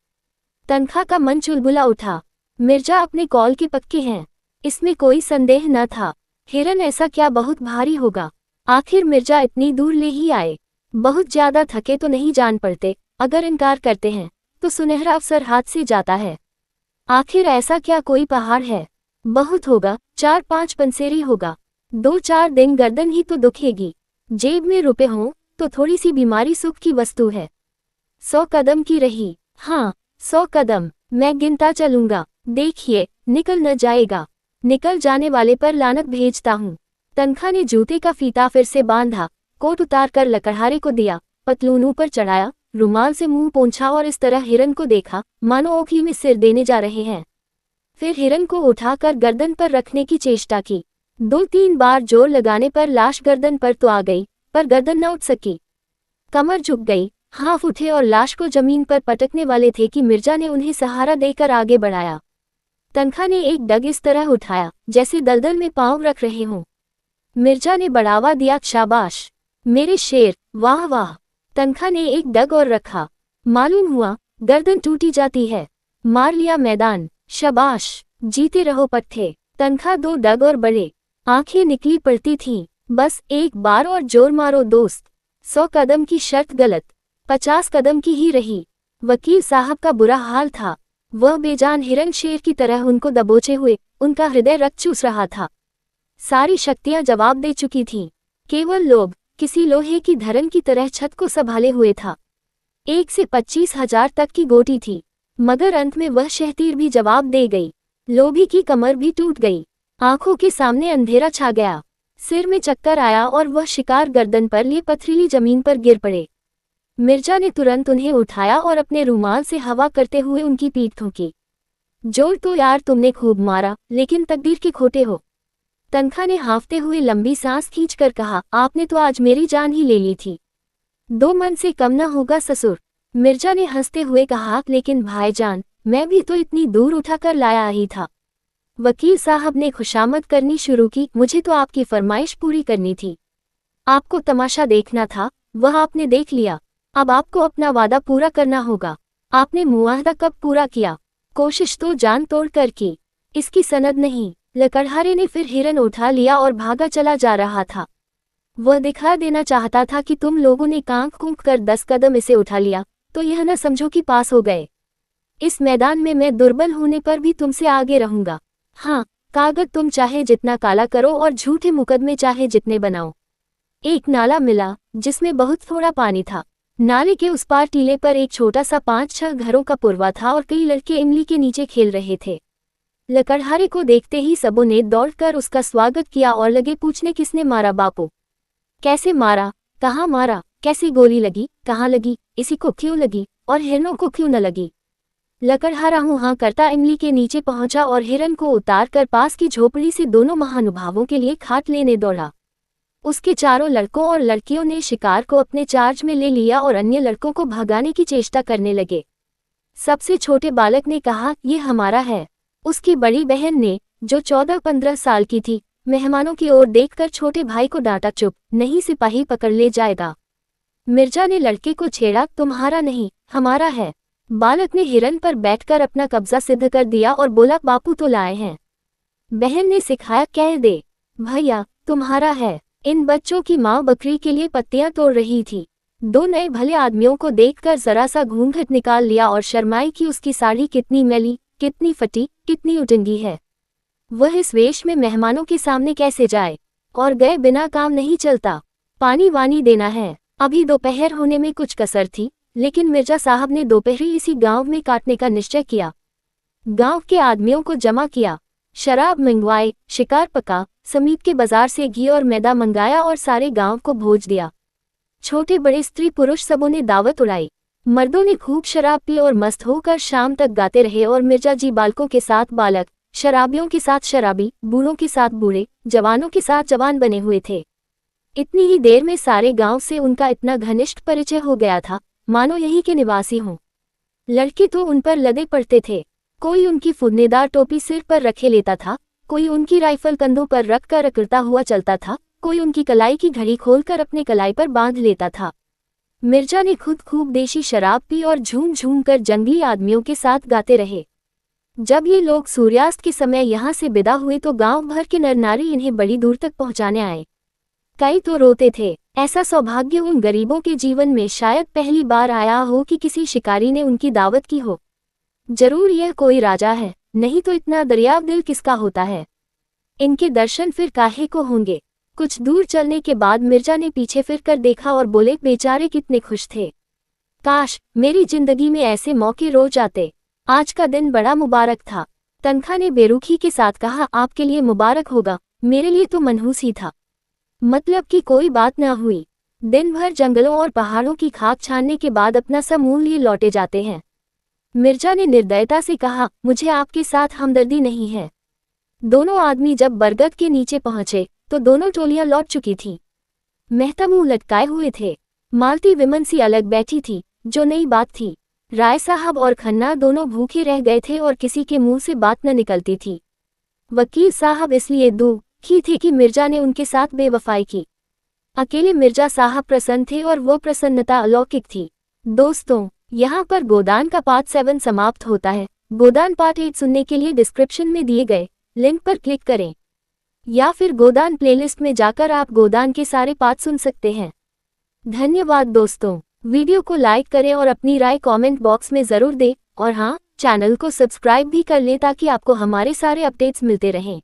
तनखा का मन चुलबुला उठा। मिर्जा अपने कॉल के पक्के हैं, इसमें कोई संदेह न था। हिरन ऐसा क्या बहुत भारी होगा? आखिर मिर्जा इतनी दूर ले ही आए। बहुत ज्यादा थके तो नहीं जान पड़ते, अगर इनकार करते हैं तो सुनहरा अवसर हाथ से जाता है। आखिर ऐसा क्या कोई पहाड़ है? बहुत होगा, 4-5 पंसेरी होगा। 2-4 दिन गर्दन ही तो दुखेगी। जेब में रुपए हों तो थोड़ी सी बीमारी सुख की वस्तु है। 100 कदम की रही। हाँ, 100 कदम। मैं गिनता चलूंगा, देखिए निकल न जाएगा। निकल जाने वाले पर लानत भेजता हूँ। तनखा ने जूते का फीता फिर से बांधा, कोट उतार कर लकड़हारे को दिया, पतलून ऊपर चढ़ाया, रुमाल से मुंह पोंछा और इस तरह हिरन को देखा मानो ओखली में सिर देने जा रहे हैं। फिर हिरन को उठाकर गर्दन पर रखने की चेष्टा की। 2-3 बार जोर लगाने पर लाश गर्दन पर तो आ गई, पर गर्दन न उठ सकी। कमर झुक गई, हाथ उठे और लाश को जमीन पर पटकने वाले थे कि मिर्जा ने उन्हें सहारा देकर आगे बढ़ाया। तनखा ने एक डग इस तरह उठाया जैसे दलदल में पांव रख रहे हों। मिर्जा ने बढ़ावा दिया, शाबाश मेरे शेर, वाह वाह। तनखा ने एक डग और रखा। मालूम हुआ गर्दन टूटी जाती है। मार लिया मैदान, शाबाश, जीते रहो पट्टे। तनखा दो डग और बड़े, आंखें निकली पड़ती थीं। बस एक बार और जोर मारो दोस्त। 100 कदम की शर्त गलत, 50 कदम की ही रही। वकील साहब का बुरा हाल था। वह बेजान हिरन शेर की तरह उनको दबोचे हुए, उनका हृदय रक्त चूस रहा था। सारी शक्तियां जवाब दे चुकी थीं। केवल लोभ किसी लोहे की धरन की तरह छत को संभाले हुए था। 1 से 25,000 तक की गोटी थी, मगर अंत में वह शहतीर भी जवाब दे गई। लोभी की कमर भी टूट गई। आंखों के सामने अंधेरा छा गया। सिर में चक्कर आया और वह शिकार गर्दन पर लिए पथरीली जमीन पर गिर पड़े। मिर्जा ने तुरंत उन्हें उठाया और अपने रुमाल से हवा करते हुए उनकी पीठ ठोकी। जोर तो यार, तुमने खूब मारा, लेकिन तकदीर के खोटे हो। तनखा ने हांफते हुए लंबी सांस खींचकर कहा, आपने तो आज मेरी जान ही ले ली थी। 2 मन से कम न होगा ससुर। मिर्जा ने हंसते हुए कहा, लेकिन भाईजान, मैं भी तो इतनी दूर उठाकर लाया ही था। वकील साहब ने खुशामद करनी शुरू की, मुझे तो आपकी फरमाइश पूरी करनी थी। आपको तमाशा देखना था, वह आपने देख लिया। अब आपको अपना वादा पूरा करना होगा। आपने मुआहदा कब पूरा किया? कोशिश तो जान तोड़ कर की, इसकी सनद नहीं। लकड़हारे ने फिर हिरन उठा लिया और भागा चला जा रहा था। वह दिखा देना चाहता था कि तुम लोगों ने कांख कूंख कर 10 कदम इसे उठा लिया, तो यह न समझो कि पास हो गए। इस मैदान में मैं दुर्बल होने पर भी तुमसे आगे रहूंगा। हाँ, कागज तुम चाहे जितना काला करो और झूठे मुकदमे चाहे जितने बनाओ। एक नाला मिला जिसमें बहुत थोड़ा पानी था। नाले के उस पार टीले पर एक छोटा सा 5-6 घरों का पुरवा था और कई लड़के इमली के नीचे खेल रहे थे। लकड़हारे को देखते ही सबों ने दौड़कर उसका स्वागत किया और लगे पूछने, किसने मारा बापू? कैसे मारा? कहाँ मारा? कैसी गोली लगी? कहाँ लगी? इसी को क्यों लगी और हिरनों को क्यों न लगी? लकड़हारा हाँ करता इमली के नीचे पहुंचा और हिरन को उतार कर पास की झोपड़ी से दोनों महानुभावों के लिए खाट लेने दौड़ा। उसके चारों लड़कों और लड़कियों ने शिकार को अपने चार्ज में ले लिया और अन्य लड़कों को भगाने की चेष्टा करने लगे। सबसे छोटे बालक ने कहा, ये हमारा है। उसकी बड़ी बहन ने, जो 14-15 साल की थी, मेहमानों की ओर देखकर छोटे भाई को डांटा, चुप, नहीं सिपाही पकड़ ले जाएगा। मिर्जा ने लड़के को छेड़ा, तुम्हारा नहीं, हमारा है। बालक ने हिरन पर बैठकर अपना कब्जा सिद्ध कर दिया और बोला, बापू तो लाए हैं। बहन ने सिखाया, कह दे भैया तुम्हारा है। इन बच्चों की माँ बकरी के लिए पत्तियां तोड़ रही थी। 2 नए भले आदमियों को देखकर जरा सा घूंघट निकाल लिया और शर्माई कि उसकी साड़ी कितनी मैली, कितनी फटी, कितनी उटंगी है। वह इस वेश में मेहमानों के सामने कैसे जाए? और गए बिना काम नहीं चलता, पानी वानी देना है। अभी दोपहर होने में कुछ कसर थी, लेकिन मिर्जा साहब ने दोपहरी इसी गांव में काटने का निश्चय किया। गांव के आदमियों को जमा किया, शराब मंगवाई, शिकार पका, समीप के बाजार से घी और मैदा मंगाया और सारे गांव को भोज दिया। छोटे बड़े स्त्री पुरुष सबों ने दावत उड़ाई। मर्दों ने खूब शराब पी और मस्त होकर शाम तक गाते रहे और मिर्जा जी बालकों के साथ बालक, शराबियों के साथ शराबी, बूढ़ों के साथ बूढ़े, जवानों के साथ जवान बने हुए थे। इतनी ही देर में सारे गांव से उनका इतना घनिष्ठ परिचय हो गया था, मानो यहीं के निवासी हों। लड़के तो उन पर लदे पड़ते थे। कोई उनकी फुदनेदार टोपी सिर पर रखे लेता था, कोई उनकी राइफल कंधों पर रख कर अकड़ता हुआ चलता था, कोई उनकी कलाई की घड़ी खोलकर अपने कलाई पर बांध लेता था। मिर्जा ने खुद खूब देशी शराब पी और झूम झूम कर जंगली आदमियों के साथ गाते रहे। जब ये लोग सूर्यास्त के समय यहाँ से विदा हुए तो गांव भर के नर नारी इन्हें बड़ी दूर तक पहुँचाने आए। कई तो रोते थे। ऐसा सौभाग्य उन गरीबों के जीवन में शायद पहली बार आया हो कि किसी शिकारी ने उनकी दावत की हो। जरूर यह कोई राजा है, नहीं तो इतना दरियाव दिल किसका होता है। इनके दर्शन फिर काहे को होंगे। कुछ दूर चलने के बाद मिर्जा ने पीछे फिर कर देखा और बोले, बेचारे कितने खुश थे। काश मेरी जिंदगी में ऐसे मौके रोज आते। आज का दिन बड़ा मुबारक था। तनखा ने बेरुखी के साथ कहा, आपके लिए मुबारक होगा, मेरे लिए तो मनहूस ही था। मतलब कि कोई बात न हुई। दिन भर जंगलों और पहाड़ों की खाक छानने के बाद अपना समूह लिए लौटे जाते हैं। मिर्जा ने निर्दयता से कहा, मुझे आपके साथ हमदर्दी नहीं है। दोनों आदमी जब बरगद के नीचे पहुंचे तो दोनों टोलियां लौट चुकी थीं। मेहता मुंह लटकाए हुए थे। मालती विमन सी अलग बैठी थी, जो नई बात थी। राय साहब और खन्ना दोनों भूखे रह गए थे और किसी के मुंह से बात न निकलती थी। वकील साहब इसलिए दुखी थे कि मिर्जा ने उनके साथ बेवफाई की। अकेले मिर्जा साहब प्रसन्न थे और वो प्रसन्नता अलौकिक थी। दोस्तों, यहाँ पर गोदान का पार्ट 7 समाप्त होता है। गोदान पार्ट 8 सुनने के लिए डिस्क्रिप्शन में दिए गए लिंक पर क्लिक करें या फिर गोदान प्लेलिस्ट में जाकर आप गोदान के सारे पार्ट सुन सकते हैं। धन्यवाद दोस्तों। वीडियो को लाइक करें और अपनी राय कमेंट बॉक्स में ज़रूर दें और हाँ, चैनल को सब्सक्राइब भी कर लें ताकि आपको हमारे सारे अपडेट्स मिलते रहें।